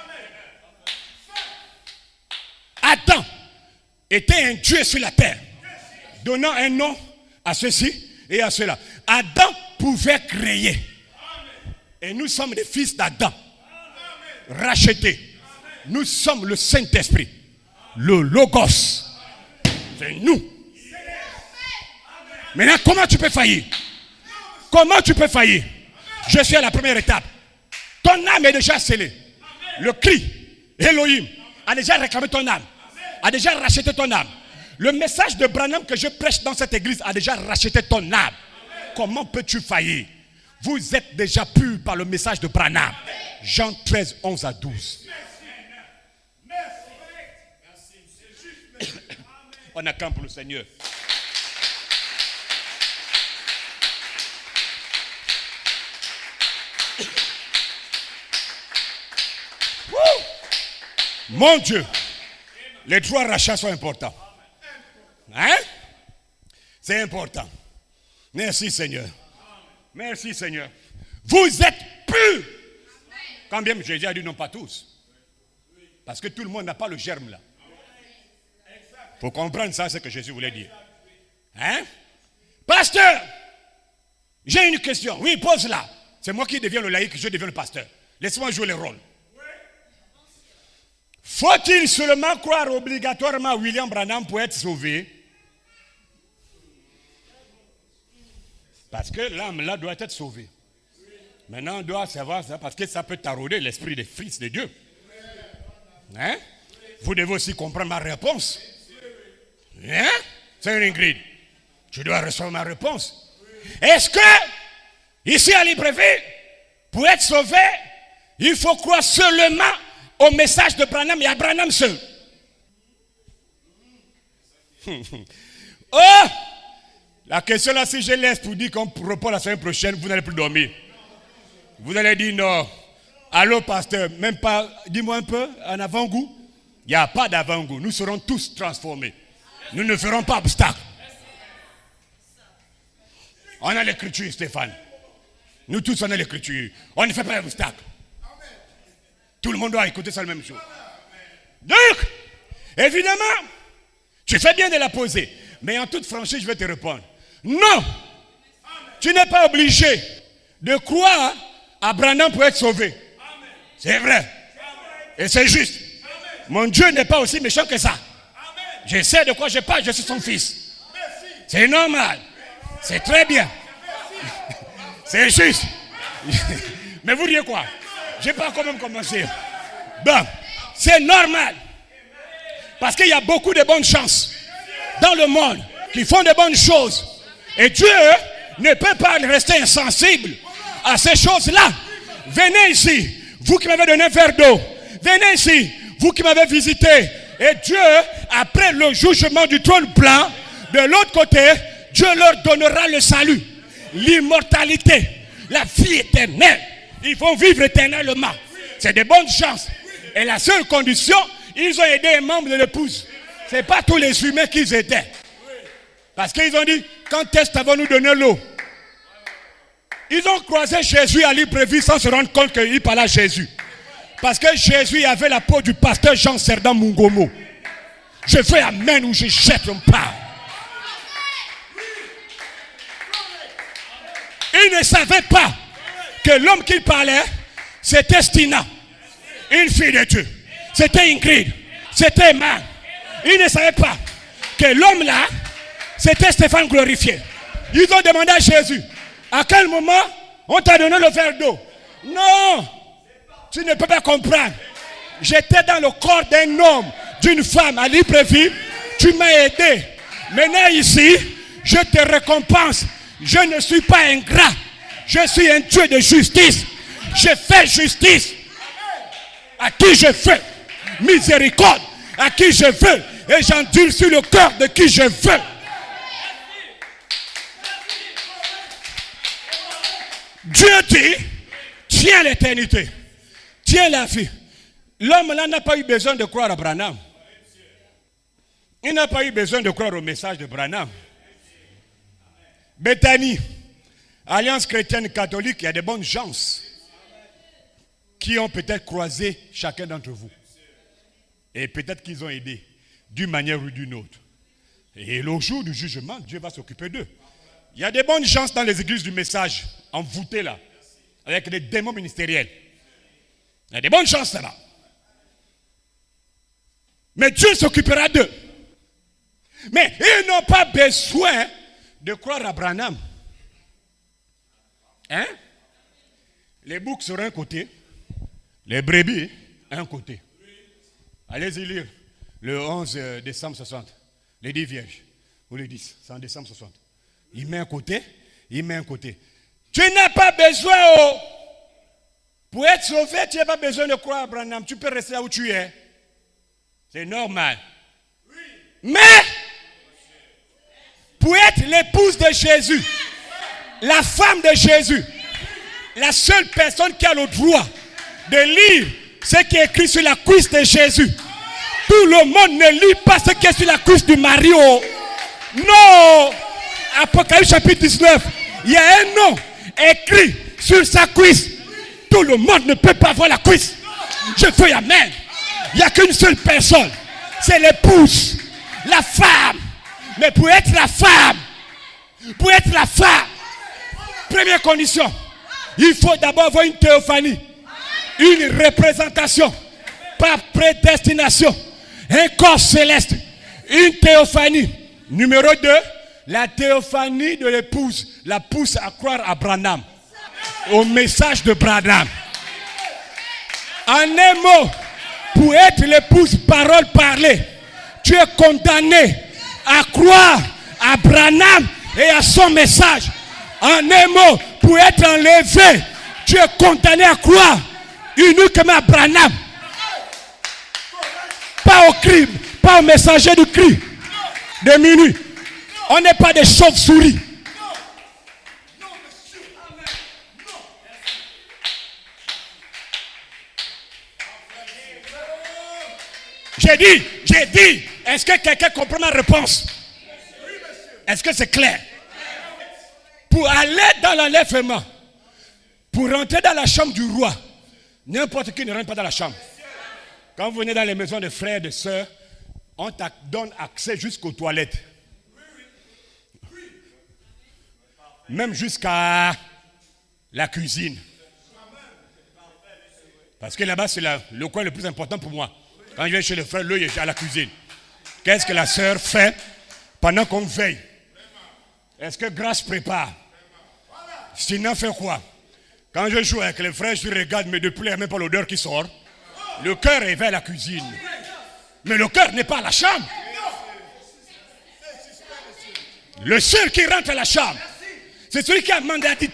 Adam était un Dieu sur la terre, donnant un nom à ceci et à cela. Adam pouvait créer. Et nous sommes des fils d'Adam, rachetés. Nous sommes le Saint-Esprit, le Logos. C'est nous. Maintenant, comment tu peux faillir? Comment tu peux faillir? Je suis à la première étape. Ton âme est déjà scellée. Le cri, Elohim, a déjà réclamé ton âme, a déjà racheté ton âme. Le message de Branham que je prêche dans cette église a déjà racheté ton âme. Comment peux-tu faillir? Vous êtes déjà pur par le message de Branham. Jean 13, 11 à 12. On acclame pour le Seigneur. Mon Dieu, les trois rachats sont importants. Hein? C'est important. Merci Seigneur. Merci Seigneur. Vous êtes purs. Quand bien Jésus a dit non pas tous. Parce que tout le monde n'a pas le germe là. Pour comprendre ça, c'est ce que Jésus voulait dire. Hein? Pasteur, j'ai une question. Oui, pose-la. C'est moi qui deviens le laïc, je deviens le pasteur. Laisse-moi jouer le rôle. Faut-il seulement croire obligatoirement à William Branham pour être sauvé? Parce que l'âme là doit être sauvée. Maintenant, on doit savoir ça parce que ça peut tarauder l'esprit des fils de Dieu. Hein? Vous devez aussi comprendre ma réponse. Hein? C'est une Ingrid. Tu dois recevoir ma réponse. Est-ce que, ici à Libreville, pour être sauvé, il faut croire seulement au message de Branham et à Branham seul? Oh! La question là, si je laisse pour dire qu'on reprend la semaine prochaine, vous n'allez plus dormir. Vous allez dire non. Allô pasteur, même pas, dis-moi un peu, en avant-goût. Il n'y a pas d'avant-goût. Nous serons tous transformés. Nous ne ferons pas obstacle. On a l'écriture, Stéphane. Nous tous, on a l'écriture. On ne fait pas obstacle. Tout le monde doit écouter ça la même chose. Donc, évidemment, tu fais bien de la poser. Mais en toute franchise, je vais te répondre. Non, tu n'es pas obligé de croire à Branham pour être sauvé. C'est vrai. Et c'est juste. Mon Dieu n'est pas aussi méchant que ça. Je sais de quoi je parle, je suis son fils. C'est normal. C'est très bien. C'est juste. Mais vous dites quoi? Je n'ai pas quand même commencé. Bon, c'est normal. Parce qu'il y a beaucoup de bonnes chances dans le monde qui font de bonnes choses. Et Dieu ne peut pas rester insensible à ces choses-là. Venez ici, vous qui m'avez donné un verre d'eau. Venez ici, vous qui m'avez visité. Et Dieu, après le jugement du trône blanc, de l'autre côté, Dieu leur donnera le salut, l'immortalité, la vie éternelle. Ils vont vivre éternellement. C'est de bonnes chances. Et la seule condition, ils ont aidé un membre de l'épouse. Ce n'est pas tous les humains qu'ils aidaient. Parce qu'ils ont dit, quand est-ce que nous donné l'eau? Ils ont croisé Jésus à Libreville sans se rendre compte qu'il parlait à Jésus. Parce que Jésus avait la peau du pasteur Jean Serdan Mungomo. Je fais amen ou je jette un pas. Ils ne savaient pas que l'homme qu'il parlait, C'était Stina, une fille de Dieu. C'était Ingrid, c'était Emma. Ils ne savaient pas que l'homme là, c'était Stéphane glorifié. Ils ont demandé à Jésus, à quel moment on t'a donné le verre d'eau? Non, tu ne peux pas comprendre. J'étais dans le corps d'un homme, d'une femme à Libreville. Tu m'as aidé. Maintenant ici, je te récompense. Je ne suis pas ingrat. Je suis un Dieu de justice. Je fais justice à qui je veux. Miséricorde à qui je veux. Et j'endurcis le cœur de qui je veux. Dieu dit, tiens l'éternité. Tiens la vie. L'homme là n'a pas eu besoin de croire à Branham. Il n'a pas eu besoin de croire au message de Branham. Bethany, Alliance chrétienne catholique, il y a des bonnes gens qui ont peut-être croisé chacun d'entre vous. Et peut-être qu'ils ont aidé d'une manière ou d'une autre. Et le jour du jugement, Dieu va s'occuper d'eux. Il y a des bonnes gens dans les églises du message, envoûtées là, avec des démons ministériels. Il y a des bonnes chances là. Mais Dieu s'occupera d'eux. Mais ils n'ont pas besoin de croire à Branham. Hein? Les boucs sur un côté, les brebis un côté. Allez-y lire le 11 décembre 60. Les 10 vierges. Ou les 10, c'est en décembre 60. Il met un côté, il met un côté. Tu n'as pas besoin, pour être sauvé, tu n'as pas besoin de croire à Branham. Tu peux rester là où tu es. C'est normal. Mais, pour être l'épouse de Jésus, la femme de Jésus, la seule personne qui a le droit de lire ce qui est écrit sur la cuisse de Jésus. Tout le monde ne lit pas ce qui est sur la cuisse du mari. Non. Apocalypse chapitre 19. Il y a un nom écrit sur sa cuisse. Tout le monde ne peut pas voir la cuisse. Je fais amen. Il n'y a qu'une seule personne. C'est l'épouse. La femme. Mais pour être la femme, première condition, il faut d'abord avoir une théophanie. Une représentation. Par prédestination. Un corps céleste. Une théophanie. Numéro 2, la théophanie de l'épouse la pousse à croire à Branham. Au message de Branham. En un mot, pour être l'épouse parole parlée, tu es condamné à croire à Branham et à son message. En un mot, pour être enlevé, tu es condamné à croire uniquement à Branham. Pas au crime, pas au messager du cri de minuit. On n'est pas des chauves-souris. J'ai dit, est-ce que quelqu'un comprend ma réponse? Est-ce que c'est clair? Pour aller dans l'enlèvement, pour rentrer dans la chambre du roi, n'importe qui ne rentre pas dans la chambre. Quand vous venez dans les maisons de frères et de sœurs, on te donne accès jusqu'aux toilettes. Même jusqu'à la cuisine. Parce que là-bas, c'est le coin le plus important pour moi. Quand je vais chez le frère, lui, il est à la cuisine. Qu'est-ce que la sœur fait pendant qu'on veille? Est-ce que grâce prépare? Sinon, fait quoi? Quand je joue avec les frères, je regarde, mais depuis, il n'y a même pas l'odeur qui sort. Le cœur est vers la cuisine. Mais le cœur n'est pas à la chambre. Le seul qui rentre à la chambre, c'est celui qui a mandaté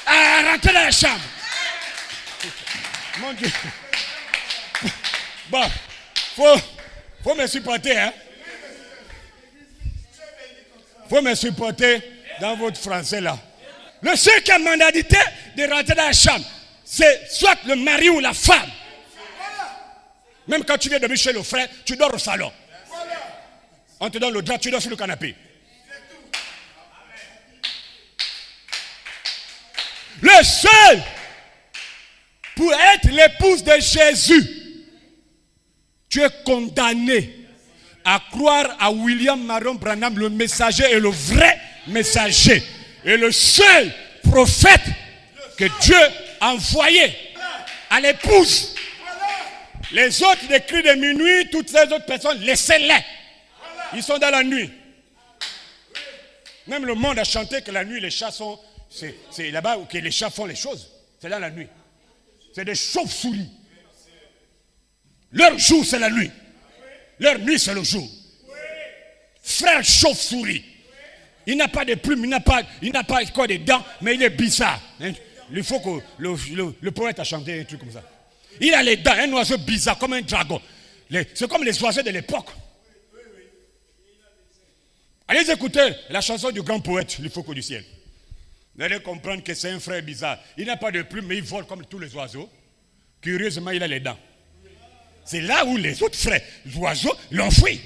à rentrer dans la chambre. Mon Dieu. Bon, faut me supporter, hein. Faut me supporter dans votre français là. Le seul qui a mandaté de rentrer dans la chambre, c'est soit le mari ou la femme. Même quand tu viens dormir chez le frère, tu dors au salon. On te donne le drap, tu dors sur le canapé. Le seul pour être l'épouse de Jésus, tu es condamné à croire à William Marion Branham, le messager et le vrai messager. Et le seul prophète que Dieu envoyé à l'épouse. Les autres, des cris de minuit, toutes ces autres personnes, laissez-les. Ils sont dans la nuit. Même le monde a chanté que la nuit, les chats sont... C'est là-bas où les chats font les choses. C'est dans la nuit. C'est des chauves-souris. Leur jour, c'est la nuit. Leur nuit, c'est le jour. Frère chauve-souris. Il n'a pas de plumes, il n'a pas quoi de dents, mais il est bizarre. Il faut que le poète a chanté un truc comme ça. Il a les dents, un oiseau bizarre, comme un dragon. C'est comme les oiseaux de l'époque. Allez écouter la chanson du grand poète, Le Faucon du ciel. Vous allez comprendre que c'est un frère bizarre. Il n'a pas de plumes, mais il vole comme tous les oiseaux. Curieusement, il a les dents. C'est là où les autres frères, les oiseaux, l'ont fui.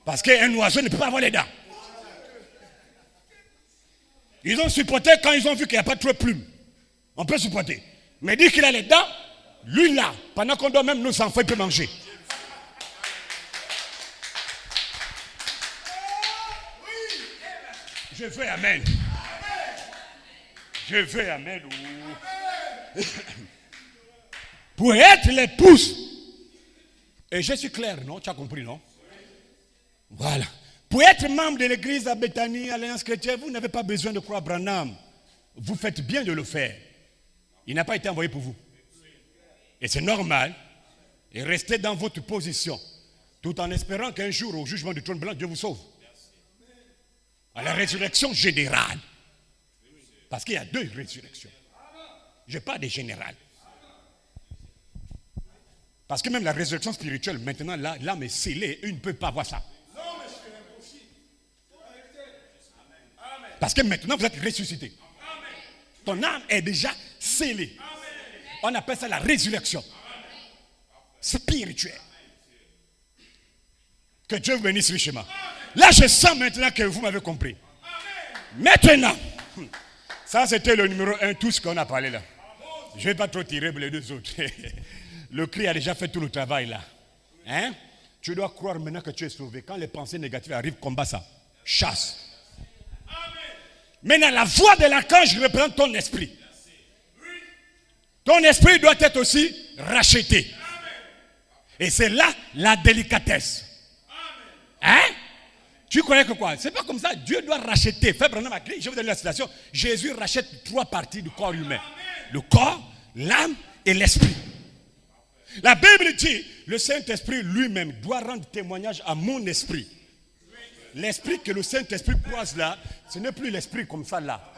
Parce qu'un oiseau ne peut pas avoir les dents. Ils ont supporté quand ils ont vu qu'il n'y a pas trop de plumes. On peut supporter. Mais dire qu'il a les dents, lui là, pendant qu'on doit même nos enfants, il peut manger. Je veux amen. Je veux amen. Pour être l'épouse. Et je suis clair, non? Tu as compris, non? Voilà. Pour être membre de l'église à Bethany, Alliance chrétienne, vous n'avez pas besoin de croire Branham. Vous faites bien de le faire. Il n'a pas été envoyé pour vous. Et c'est normal. Et restez dans votre position. Tout en espérant qu'un jour, au jugement du trône blanc, Dieu vous sauve. À la résurrection générale. Parce qu'il y a 2 résurrections. Je parle des générales. Parce que même la résurrection spirituelle, maintenant, l'âme est scellée. Il ne peut pas voir ça. Parce que maintenant, vous êtes ressuscité. Ton âme est déjà scellée. On appelle ça la résurrection spirituelle. Que Dieu vous bénisse richement. Là, je sens maintenant que vous m'avez compris. Maintenant, ça c'était le numéro 1, tout ce qu'on a parlé là. Je ne vais pas trop tirer pour les 2 autres. Le cri a déjà fait tout le travail là. Hein? Tu dois croire maintenant que tu es sauvé. Quand les pensées négatives arrivent, combat ça. Chasse. Maintenant, la voix de l'archange représente ton esprit. Ton esprit doit être aussi racheté. Et c'est là la délicatesse. Hein? Tu connais que quoi? C'est pas comme ça. Dieu doit racheter. Frère Branham a écrit, je vous donne la citation. Jésus rachète 3 parties du corps humain. Le corps, l'âme et l'esprit. La Bible dit, le Saint-Esprit lui-même doit rendre témoignage à mon esprit. L'esprit que le Saint-Esprit croise là, ce n'est plus l'esprit comme ça là.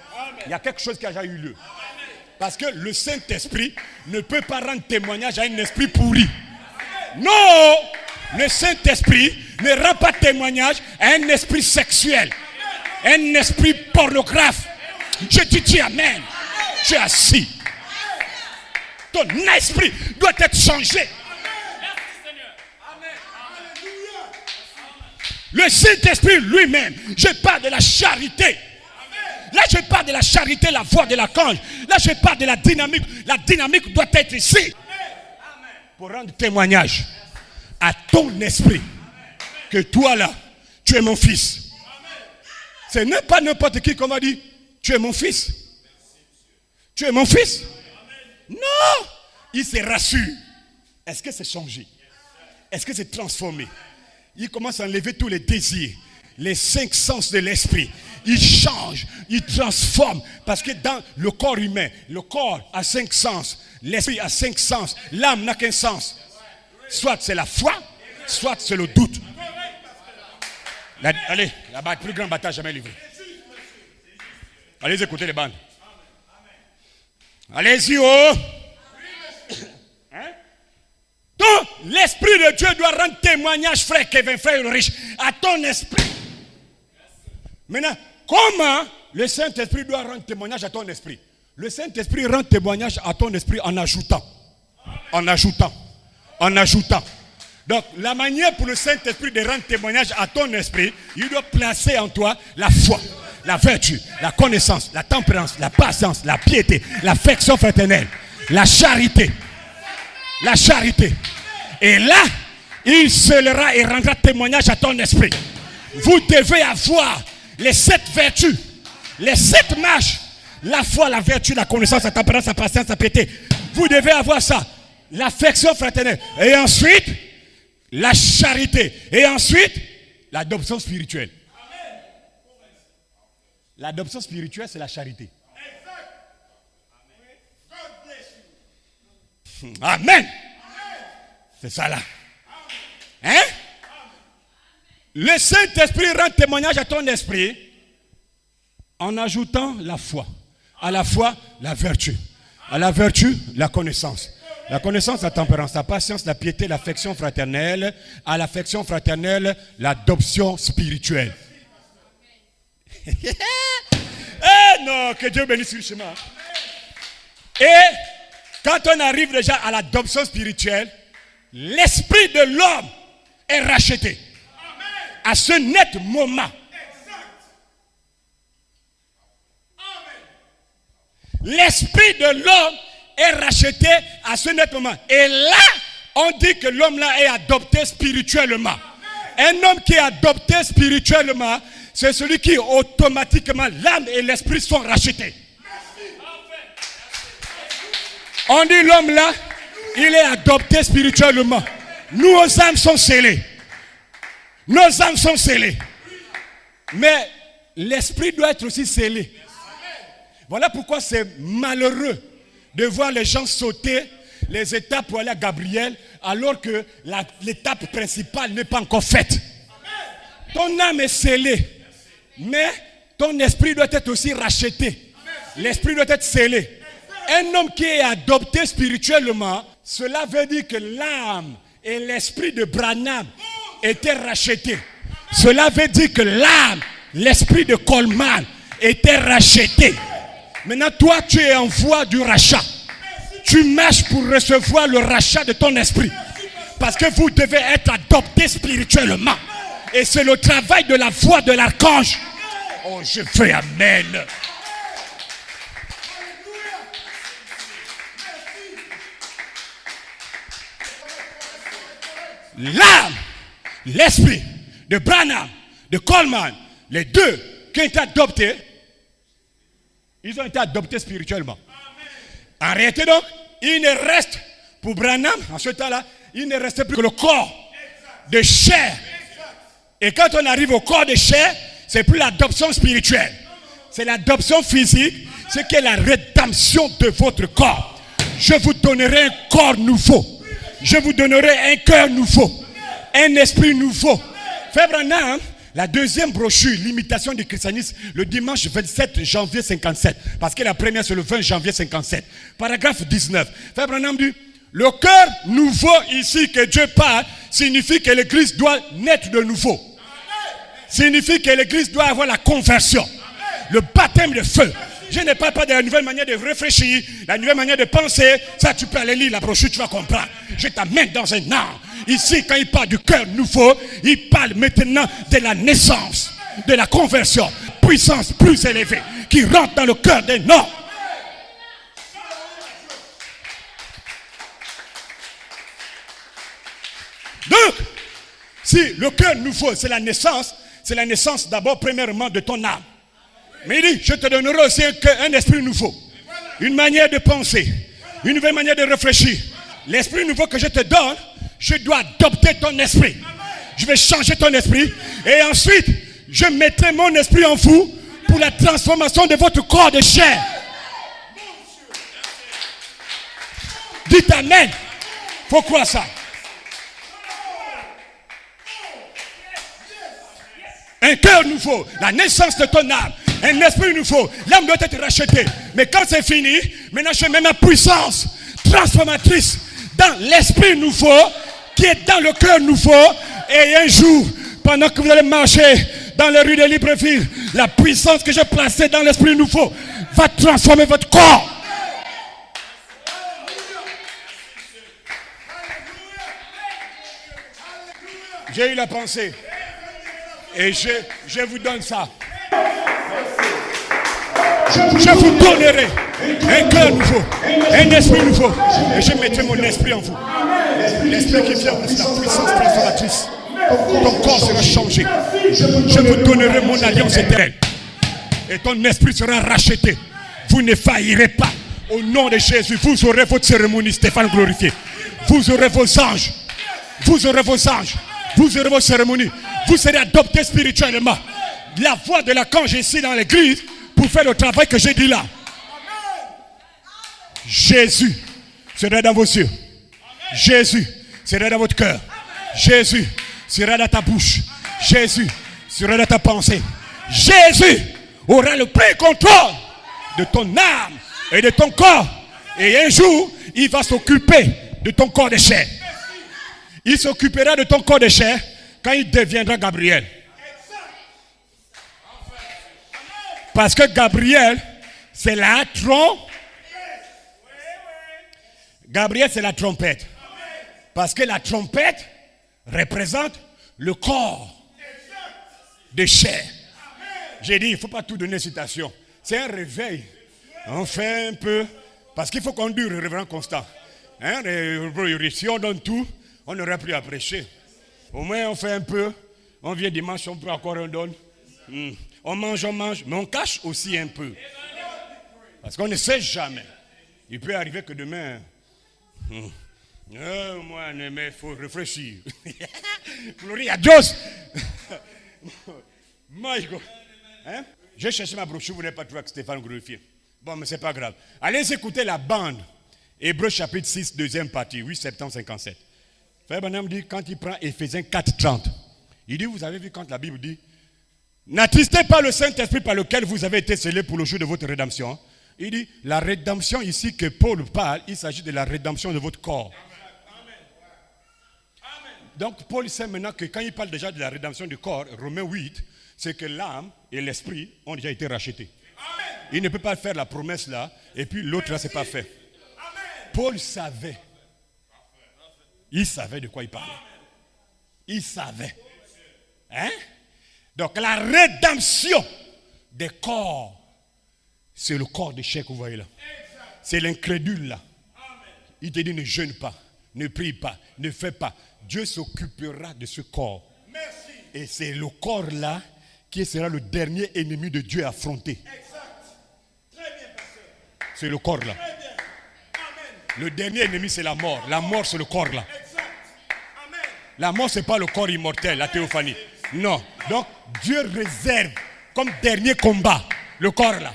Il y a quelque chose qui a déjà eu lieu. Parce que le Saint-Esprit ne peut pas rendre témoignage à un esprit pourri. Non! Le Saint-Esprit ne rend pas témoignage à un esprit sexuel. Un esprit pornographe. Je te dis amen. Tu es assis. Ton esprit doit être changé. Le Saint-Esprit lui-même, je parle de la charité. Là, je parle de la charité, la voix de l'archange. Là, je parle de la dynamique. La dynamique doit être ici. Pour rendre témoignage à ton esprit que toi là, tu es mon fils. Ce n'est pas n'importe qui qu'on va dire, tu es mon fils. Tu es mon fils. Non, il se rassure. Est-ce que c'est changé? Est-ce que c'est transformé? Il commence à enlever tous les désirs, les 5 sens de l'esprit. Il change, il transforme. Parce que dans le corps humain, le corps a 5 sens, l'esprit a 5 sens, l'âme n'a qu'un sens. Soit c'est la foi, soit c'est le doute. Allez, la plus grande bataille jamais livrée. Allez écouter les bandes. Allez-y, oh! Hein? Donc, l'esprit de Dieu doit rendre témoignage, frère Kevin, frère riche, à ton esprit. Maintenant, comment le Saint-Esprit doit rendre témoignage à ton esprit? Le Saint-Esprit rend témoignage à ton esprit en ajoutant. En ajoutant. En ajoutant. Donc, la manière pour le Saint-Esprit de rendre témoignage à ton esprit, il doit placer en toi la foi, la vertu, la connaissance, la tempérance, la patience, la piété, l'affection fraternelle, la charité. La charité. Et là, il scellera et rendra témoignage à ton esprit. Vous devez avoir les 7 vertus, les 7 marches La foi, la vertu, la connaissance, la tempérance, la patience, la piété. Vous devez avoir ça. L'affection fraternelle. Et ensuite, la charité. Et ensuite, l'adoption spirituelle. L'adoption spirituelle, c'est la charité. Amen. C'est ça là. Hein? Le Saint-Esprit rend témoignage à ton esprit en ajoutant la foi. À la foi, la vertu. À la vertu, la connaissance. La connaissance, la tempérance, la patience, la piété, l'affection fraternelle. À l'affection fraternelle, l'adoption spirituelle. Eh non, que Dieu bénisse le chemin. Et quand on arrive déjà à l'adoption spirituelle, l'esprit de l'homme est racheté. À ce net moment. L'esprit de l'homme est racheté à ce net moment. Et là, on dit que l'homme là est adopté spirituellement. Un homme qui est adopté spirituellement, c'est celui qui automatiquement, l'âme et l'esprit sont rachetés. On dit l'homme là, il est adopté spirituellement. Nos âmes sont scellées. Nos âmes sont scellées. Mais l'esprit doit être aussi scellé. Voilà pourquoi c'est malheureux de voir les gens sauter les étapes pour aller à Gabriel alors que l'étape principale n'est pas encore faite. Ton âme est scellée, mais ton esprit doit être aussi racheté. L'esprit doit être scellé. Un homme qui est adopté spirituellement, cela veut dire que l'âme et l'esprit de Branham étaient rachetés. Cela veut dire que l'âme, l'esprit de Coleman étaient rachetés. Maintenant, toi, tu es en voie du rachat. Tu marches pour recevoir le rachat de ton esprit. Parce que vous devez être adopté spirituellement. Et c'est le travail de la voix de l'archange. Oh, je fais amen. L'âme, l'esprit de Branham, de Coleman, les deux qui ont été adoptés, ils ont été adoptés spirituellement. En réalité donc, il ne reste pour Branham, en ce temps-là, il ne restait plus que le corps de chair. Et quand on arrive au corps de chair, c'est plus l'adoption spirituelle. C'est l'adoption physique, ce qui est la rédemption de votre corps. Je vous donnerai un corps nouveau. Je vous donnerai un cœur nouveau. Un esprit nouveau. Frère Branham, la deuxième brochure, l'imitation du christianisme, le dimanche 27 janvier 57. Parce que la première, c'est le 20 janvier 57. Paragraphe 19. Frère Branham dit, le cœur nouveau ici que Dieu parle, signifie que l'église doit naître de nouveau. Signifie que l'église doit avoir la conversion. Le baptême de feu. Je ne parle pas de la nouvelle manière de réfléchir, la nouvelle manière de penser. Ça, tu peux aller lire la brochure, tu vas comprendre. Je t'amène dans un art. Ici, quand il parle du cœur nouveau, il parle maintenant de la naissance, de la conversion. Puissance plus élevée qui rentre dans le cœur des hommes. Donc, si le cœur nouveau, c'est la naissance d'abord, premièrement, de ton âme. Mais il dit, je te donnerai aussi un esprit nouveau. Une manière de penser. Une nouvelle manière de réfléchir. L'esprit nouveau que je te donne, je dois adopter ton esprit. Je vais changer ton esprit. Et ensuite, je mettrai mon esprit en vous pour la transformation de votre corps de chair. Dites amen. Pourquoi ça? Un cœur nouveau, la naissance de ton âme, un esprit nouveau, l'âme doit être rachetée. Mais quand c'est fini, maintenant je mets ma puissance transformatrice dans l'esprit nouveau qui est dans le cœur nouveau. Et un jour, pendant que vous allez marcher dans les rues de Libreville, la puissance que j'ai placée dans l'esprit nouveau va transformer votre corps. J'ai eu la pensée. Et je vous donne ça. Je vous donnerai un cœur nouveau, un esprit nouveau. Et je mettrai mon esprit en vous. L'esprit qui vient de la puissance transformatrice. Ton corps sera changé. Je vous donnerai mon alliance éternelle. Et ton esprit sera racheté. Vous ne faillirez pas. Au nom de Jésus, vous aurez votre cérémonie, Stéphane glorifié. Vous aurez vos anges. Vous aurez vos anges. Vous aurez vos cérémonies. Vous serez adoptés spirituellement. La voix de l'archange ici dans l'église pour faire le travail que j'ai dit là. Jésus sera dans vos yeux. Jésus sera dans votre cœur. Jésus sera dans ta bouche. Jésus sera dans ta pensée. Jésus aura le plein contrôle de ton âme et de ton corps. Et un jour, il va s'occuper de ton corps de chair. Il s'occupera de ton corps de chair quand il deviendra Gabriel. Parce que Gabriel, c'est la trompette. Gabriel, c'est la trompette. Parce que la trompette représente le corps de chair. J'ai dit, il ne faut pas tout donner citation. C'est un réveil. On fait un peu. Parce qu'il faut conduire le révérend constant. Hein? Si on donne tout, on n'aurait plus à prêcher. Au moins, on fait un peu. On vient dimanche, on peut encore, on donne. On mange, mais on cache aussi un peu. Parce qu'on ne sait jamais. Il peut arriver que demain, moi, mais il faut réfléchir. Gloria a Dieu. My God. Hein? J'ai cherché ma brochure, vous n'avez pas trouvé avec Stéphane glorifié. Bon, mais c'est pas grave. Allez écouter la bande. Hébreux chapitre 6, deuxième partie, 8 septembre 57. Frère Branham dit, quand il prend Éphésiens 4, 30, il dit, vous avez vu quand la Bible dit, n'attristez pas le Saint-Esprit par lequel vous avez été scellés pour le jour de votre rédemption. Il dit, la rédemption ici que Paul parle, il s'agit de la rédemption de votre corps. Donc Paul sait maintenant que quand il parle déjà de la rédemption du corps, Romains 8, c'est que l'âme et l'esprit ont déjà été rachetés. Il ne peut pas faire la promesse là, et puis l'autre là, c'est pas fait. Paul savait. Il savait de quoi il parlait. Il savait. Hein? Donc la rédemption des corps, c'est le corps de chair que vous voyez là. C'est l'incrédule là. Il te dit ne jeûne pas, ne prie pas, ne fais pas. Dieu s'occupera de ce corps. Et c'est le corps là qui sera le dernier ennemi de Dieu à affronter. C'est le corps là. Le dernier ennemi c'est la mort. La mort c'est le corps là. La mort c'est pas le corps immortel, la théophanie. Non. Donc Dieu réserve comme dernier combat le corps là.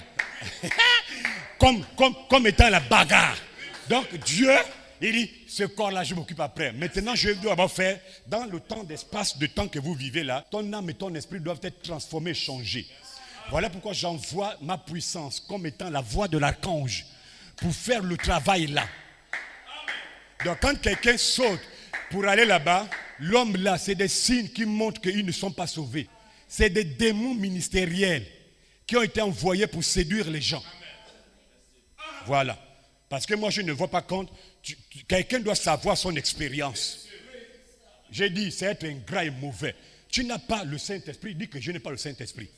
comme étant la bagarre. Donc Dieu, il dit, ce corps-là, je m'occupe après. Maintenant, je dois avoir fait, dans le temps d'espace, de temps que vous vivez là, ton âme et ton esprit doivent être transformés, changés. Voilà pourquoi j'envoie ma puissance comme étant la voix de l'archange pour faire le travail là. Donc quand quelqu'un saute pour aller là-bas, l'homme là, c'est des signes qui montrent qu'ils ne sont pas sauvés. C'est des démons ministériels qui ont été envoyés pour séduire les gens. Voilà. Parce que moi, je ne vois pas compte. Quelqu'un doit savoir son expérience. J'ai dit, c'est être ingrat et mauvais. Tu n'as pas le Saint-Esprit. Dis que je n'ai pas le Saint-Esprit.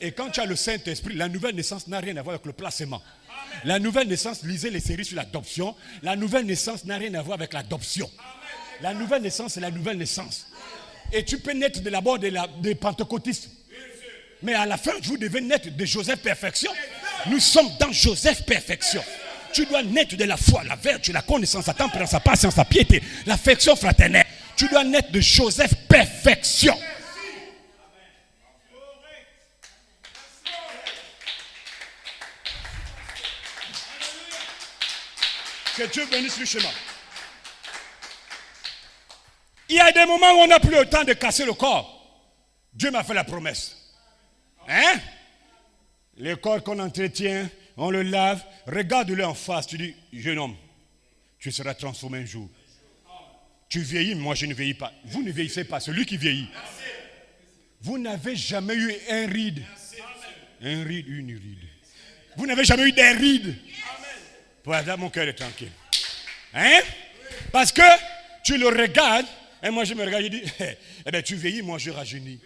Et quand tu as le Saint-Esprit, la nouvelle naissance n'a rien à voir avec le placement. La nouvelle naissance, lisez les séries sur l'adoption. La nouvelle naissance n'a rien à voir avec l'adoption. La nouvelle naissance, c'est la nouvelle naissance. Et tu peux naître de l'abord des pentecôtistes. Mais à la fin, vous devez naître de Joseph Perfection. Nous sommes dans Joseph Perfection. Tu dois naître de la foi, la vertu, la connaissance, la tempérance, la patience, la piété, l'affection fraternelle. Tu dois naître de Joseph Perfection. Que Dieu bénisse le chemin. Il y a des moments où on n'a plus le temps de casser le corps. Dieu m'a fait la promesse. Hein? Le corps qu'on entretient, on le lave, regarde-le en face, tu dis, jeune homme, tu seras transformé un jour. Tu vieillis, moi je ne vieillis pas. Vous ne vieillissez pas, celui qui vieillit. Vous n'avez jamais eu un ride. Un ride, une ride. Vous n'avez jamais eu des rides. Voilà, mon cœur est tranquille. Hein? Parce que tu le regardes, et moi je me regarde, je dis, eh bien tu vieillis, moi je rajeunis.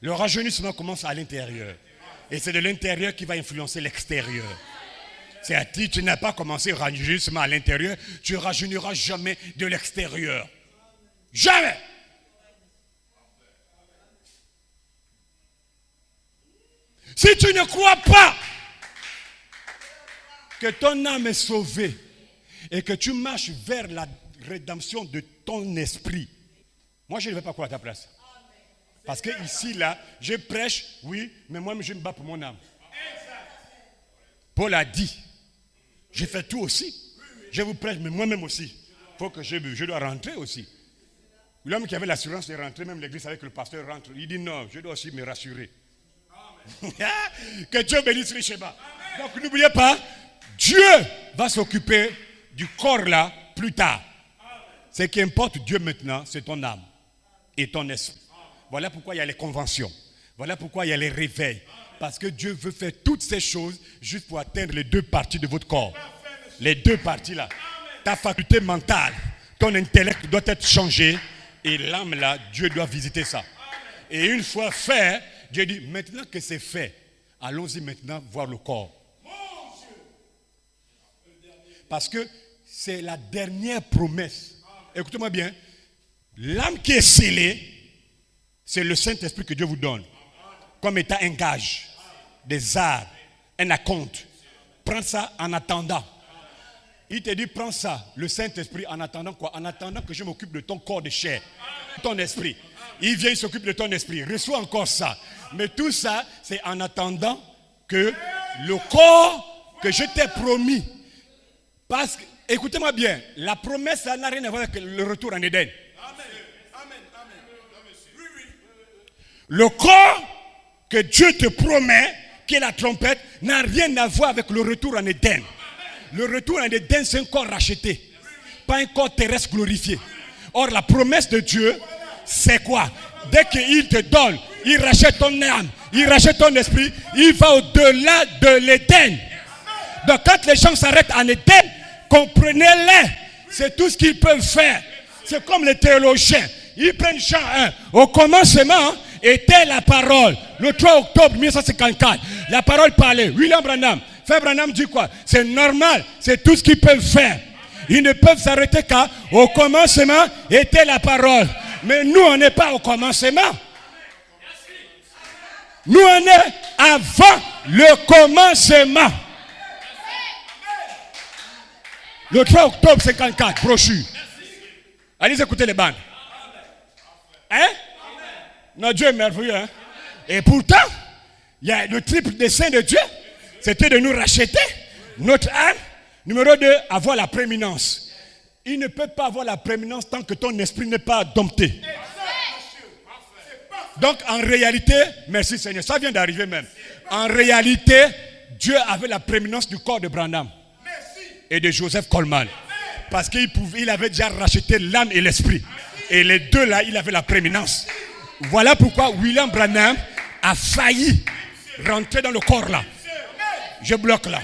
Le rajeunissement commence à l'intérieur. Et c'est de l'intérieur qui va influencer l'extérieur. C'est-à-dire, tu n'as pas commencé le rajeunissement à l'intérieur, tu ne rajeuniras jamais de l'extérieur. Jamais! Si tu ne crois pas que ton âme est sauvée et que tu marches vers la rédemption de ton esprit. Moi, je ne vais pas courir à ta place. Parce que ici, là, je prêche, oui, mais moi, je me bats pour mon âme. Paul a dit, je fais tout aussi. Je vous prêche, mais moi-même aussi. Il faut que je dois rentrer aussi. L'homme qui avait l'assurance de rentrer, même l'église savait que le pasteur rentre. Il dit non, je dois aussi me rassurer. Que Dieu bénisse les schémas. Donc n'oubliez pas, Dieu va s'occuper du corps là plus tard. Ce qui importe Dieu maintenant, c'est ton âme et ton esprit. Voilà pourquoi il y a les conventions. Voilà pourquoi il y a les réveils. Parce que Dieu veut faire toutes ces choses juste pour atteindre les deux parties de votre corps. Les deux parties là. Ta faculté mentale, ton intellect doit être changé. Et l'âme là, Dieu doit visiter ça. Et une fois fait, Dieu dit, maintenant que c'est fait, allons-y maintenant voir le corps. Parce que c'est la dernière promesse. Écoutez-moi bien. L'âme qui est scellée, c'est le Saint-Esprit que Dieu vous donne. Comme étant un gage, des arts, un acompte. Prends ça en attendant. Il te dit, prends ça, le Saint-Esprit, en attendant quoi? En attendant que je m'occupe de ton corps de chair, ton esprit. Il vient, il s'occupe de ton esprit. Reçois encore ça. Mais tout ça, c'est en attendant que le corps que je t'ai promis. Parce que, écoutez-moi bien, la promesse, ça n'a rien à voir avec le retour en Éden. Le corps que Dieu te promet, qui est la trompette, n'a rien à voir avec le retour en Éden. Le retour en Éden, c'est un corps racheté. Pas un corps terrestre glorifié. Or, la promesse de Dieu, c'est quoi? Dès qu'il te donne, il rachète ton âme, il rachète ton esprit, il va au-delà de l'Éden. Donc, quand les gens s'arrêtent en Éden, comprenez-les. C'est tout ce qu'ils peuvent faire. C'est comme les théologiens. Ils prennent Jean 1. Au commencement était la parole. Le 3 octobre 1954, la parole parlait. William Branham. Frère Branham dit quoi? C'est normal, c'est tout ce qu'ils peuvent faire. Ils ne peuvent s'arrêter qu'au commencement était la parole. Mais nous, on n'est pas au commencement. Nous, on est avant le commencement. Le 3 octobre 54, brochure. Allez écouter les bandes. Hein? Notre Dieu est merveilleux. Hein? Et pourtant, il y a le triple dessein de Dieu. C'était de nous racheter notre âme. Numéro 2, avoir la prééminence. Il ne peut pas avoir la prééminence tant que ton esprit n'est pas dompté. Donc en réalité, merci Seigneur, ça vient d'arriver même. En réalité, Dieu avait la prééminence du corps de Branham et de Joseph Coleman. Parce qu'il avait déjà racheté l'âme et l'esprit. Et les deux là, il avait la prééminence. Voilà pourquoi William Branham a failli rentrer dans le corps là. Je bloque là.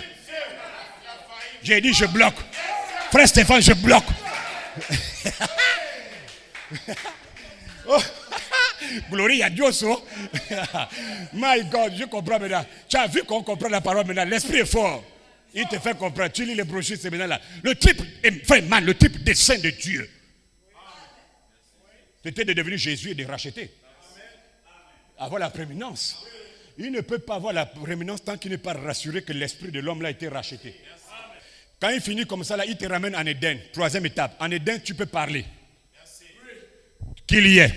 J'ai dit je bloque. Frère Stéphane, je bloque. Oh. Gloria a Dios. Oh. My God, je comprends maintenant. Tu as vu qu'on comprend la parole maintenant. L'esprit est fort. Il te fait comprendre. Tu lis les brochures, c'est maintenant là. Le type, vraiment, le type dessein de Dieu. C'était de devenir Jésus et de racheter. Avoir la prééminence. Il ne peut pas avoir la prééminence tant qu'il n'est pas rassuré que l'esprit de l'homme là a été racheté. Quand il finit comme ça, là, il te ramène en Éden. Troisième étape. En Éden, tu peux parler. Qu'il y ait.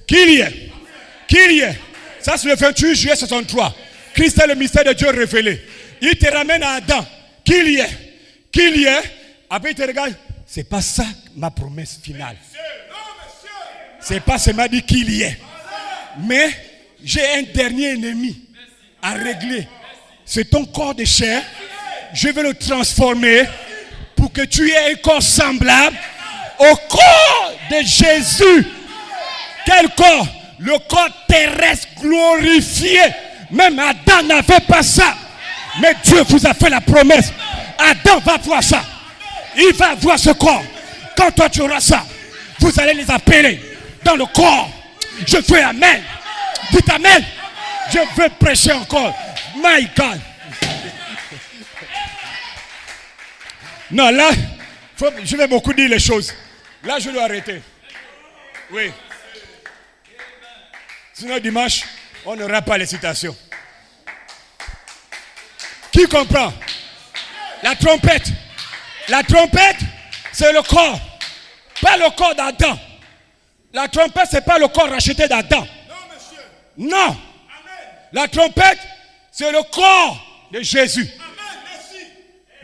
Qu'il y ait. Qu'il y ait. Ça, c'est le 28 juillet 63. Christ est le mystère de Dieu révélé. Il te ramène à Adam. Qu'il y ait. Qu'il y ait. Après, il te regarde. C'est pas ça ma promesse finale. C'est pas seulement dit qu'il y ait. Mais j'ai un dernier ennemi à régler. C'est ton corps de chair. Je vais le transformer pour que tu aies un corps semblable au corps de Jésus. Quel corps? Le corps terrestre glorifié. Même Adam n'avait pas ça. Mais Dieu vous a fait la promesse. Adam va voir ça. Il va voir ce corps. Quand toi tu auras ça, vous allez les appeler dans le corps. Je veux amen. Dites amen. Je veux prêcher encore. My God. Non, là, je vais beaucoup dire les choses. Là, je dois arrêter. Oui. Sinon, dimanche, on n'aura pas les citations. Qui comprend? La trompette. La trompette, c'est le corps. Pas le corps d'Adam. La trompette, ce n'est pas le corps racheté d'Adam. Non. La trompette, c'est le corps de Jésus.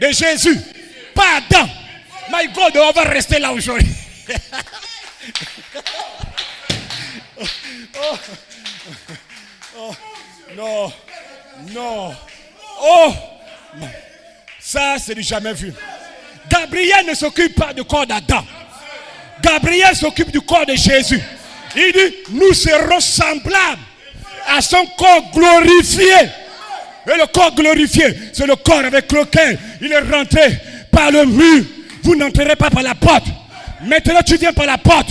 De Jésus. Pas Adam. My God, on va rester là aujourd'hui. Non. Non. Oh. Ça, c'est du jamais vu. Gabriel ne s'occupe pas du corps d'Adam. Gabriel s'occupe du corps de Jésus. Il dit, nous serons semblables à son corps glorifié. Et le corps glorifié, c'est le corps avec lequel il est rentré par le mur. Vous n'entrerez pas par la porte. Maintenant, tu viens par la porte.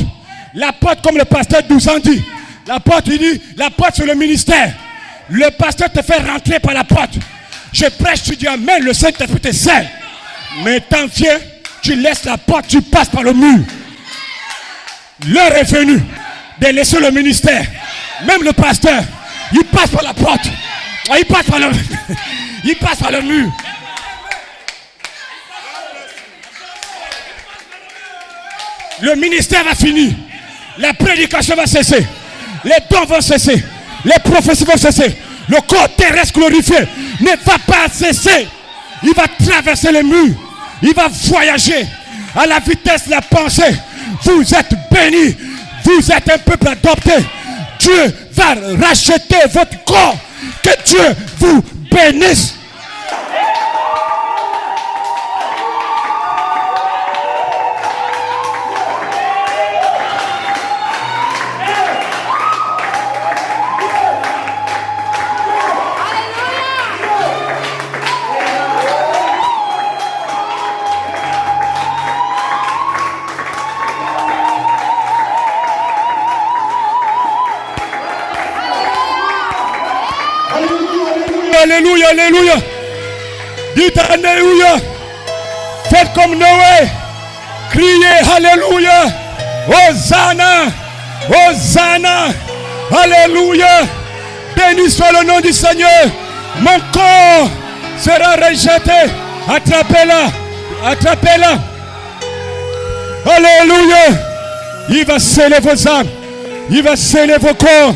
La porte, comme le pasteur 12 ans dit. La porte, il dit, la porte, c'est le ministère. Le pasteur te fait rentrer par la porte. Je prêche, tu dis amen, le Saint-Esprit te sert. Mais tant viens, tu laisses la porte, tu passes par le mur. L'heure est venue de laisser le ministère. Même le pasteur, il passe par la porte. Il passe par le, il passe par le mur. Le ministère va finir. La prédication va cesser. Les dons vont cesser. Les prophéties vont cesser. Le corps terrestre glorifié ne va pas cesser. Il va traverser les murs. Il va voyager à la vitesse de la pensée. Vous êtes bénis. Vous êtes un peuple adopté. Dieu va racheter votre corps. Que Dieu vous bénisse. Alléluia, alléluia. Dites alléluia. Faites comme Noé. Criez alléluia. Hosanna. Hosanna. Alléluia. Béni soit le nom du Seigneur. Mon corps sera rejeté. Attrapez-la. Attrapez-la. Alléluia. Il va sceller vos âmes. Il va sceller vos corps.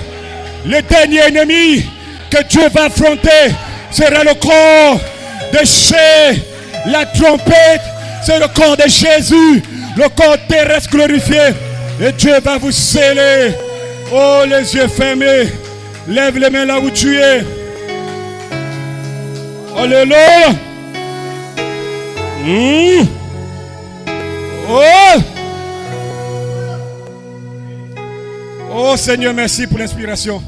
Le dernier ennemi que Dieu va affronter sera le corps de chez la trompette. C'est le corps de Jésus, le corps terrestre glorifié. Et Dieu va vous sceller. Oh, les yeux fermés. Lève les mains là où tu es. Alléluia. Oh. Oh Seigneur, merci pour l'inspiration.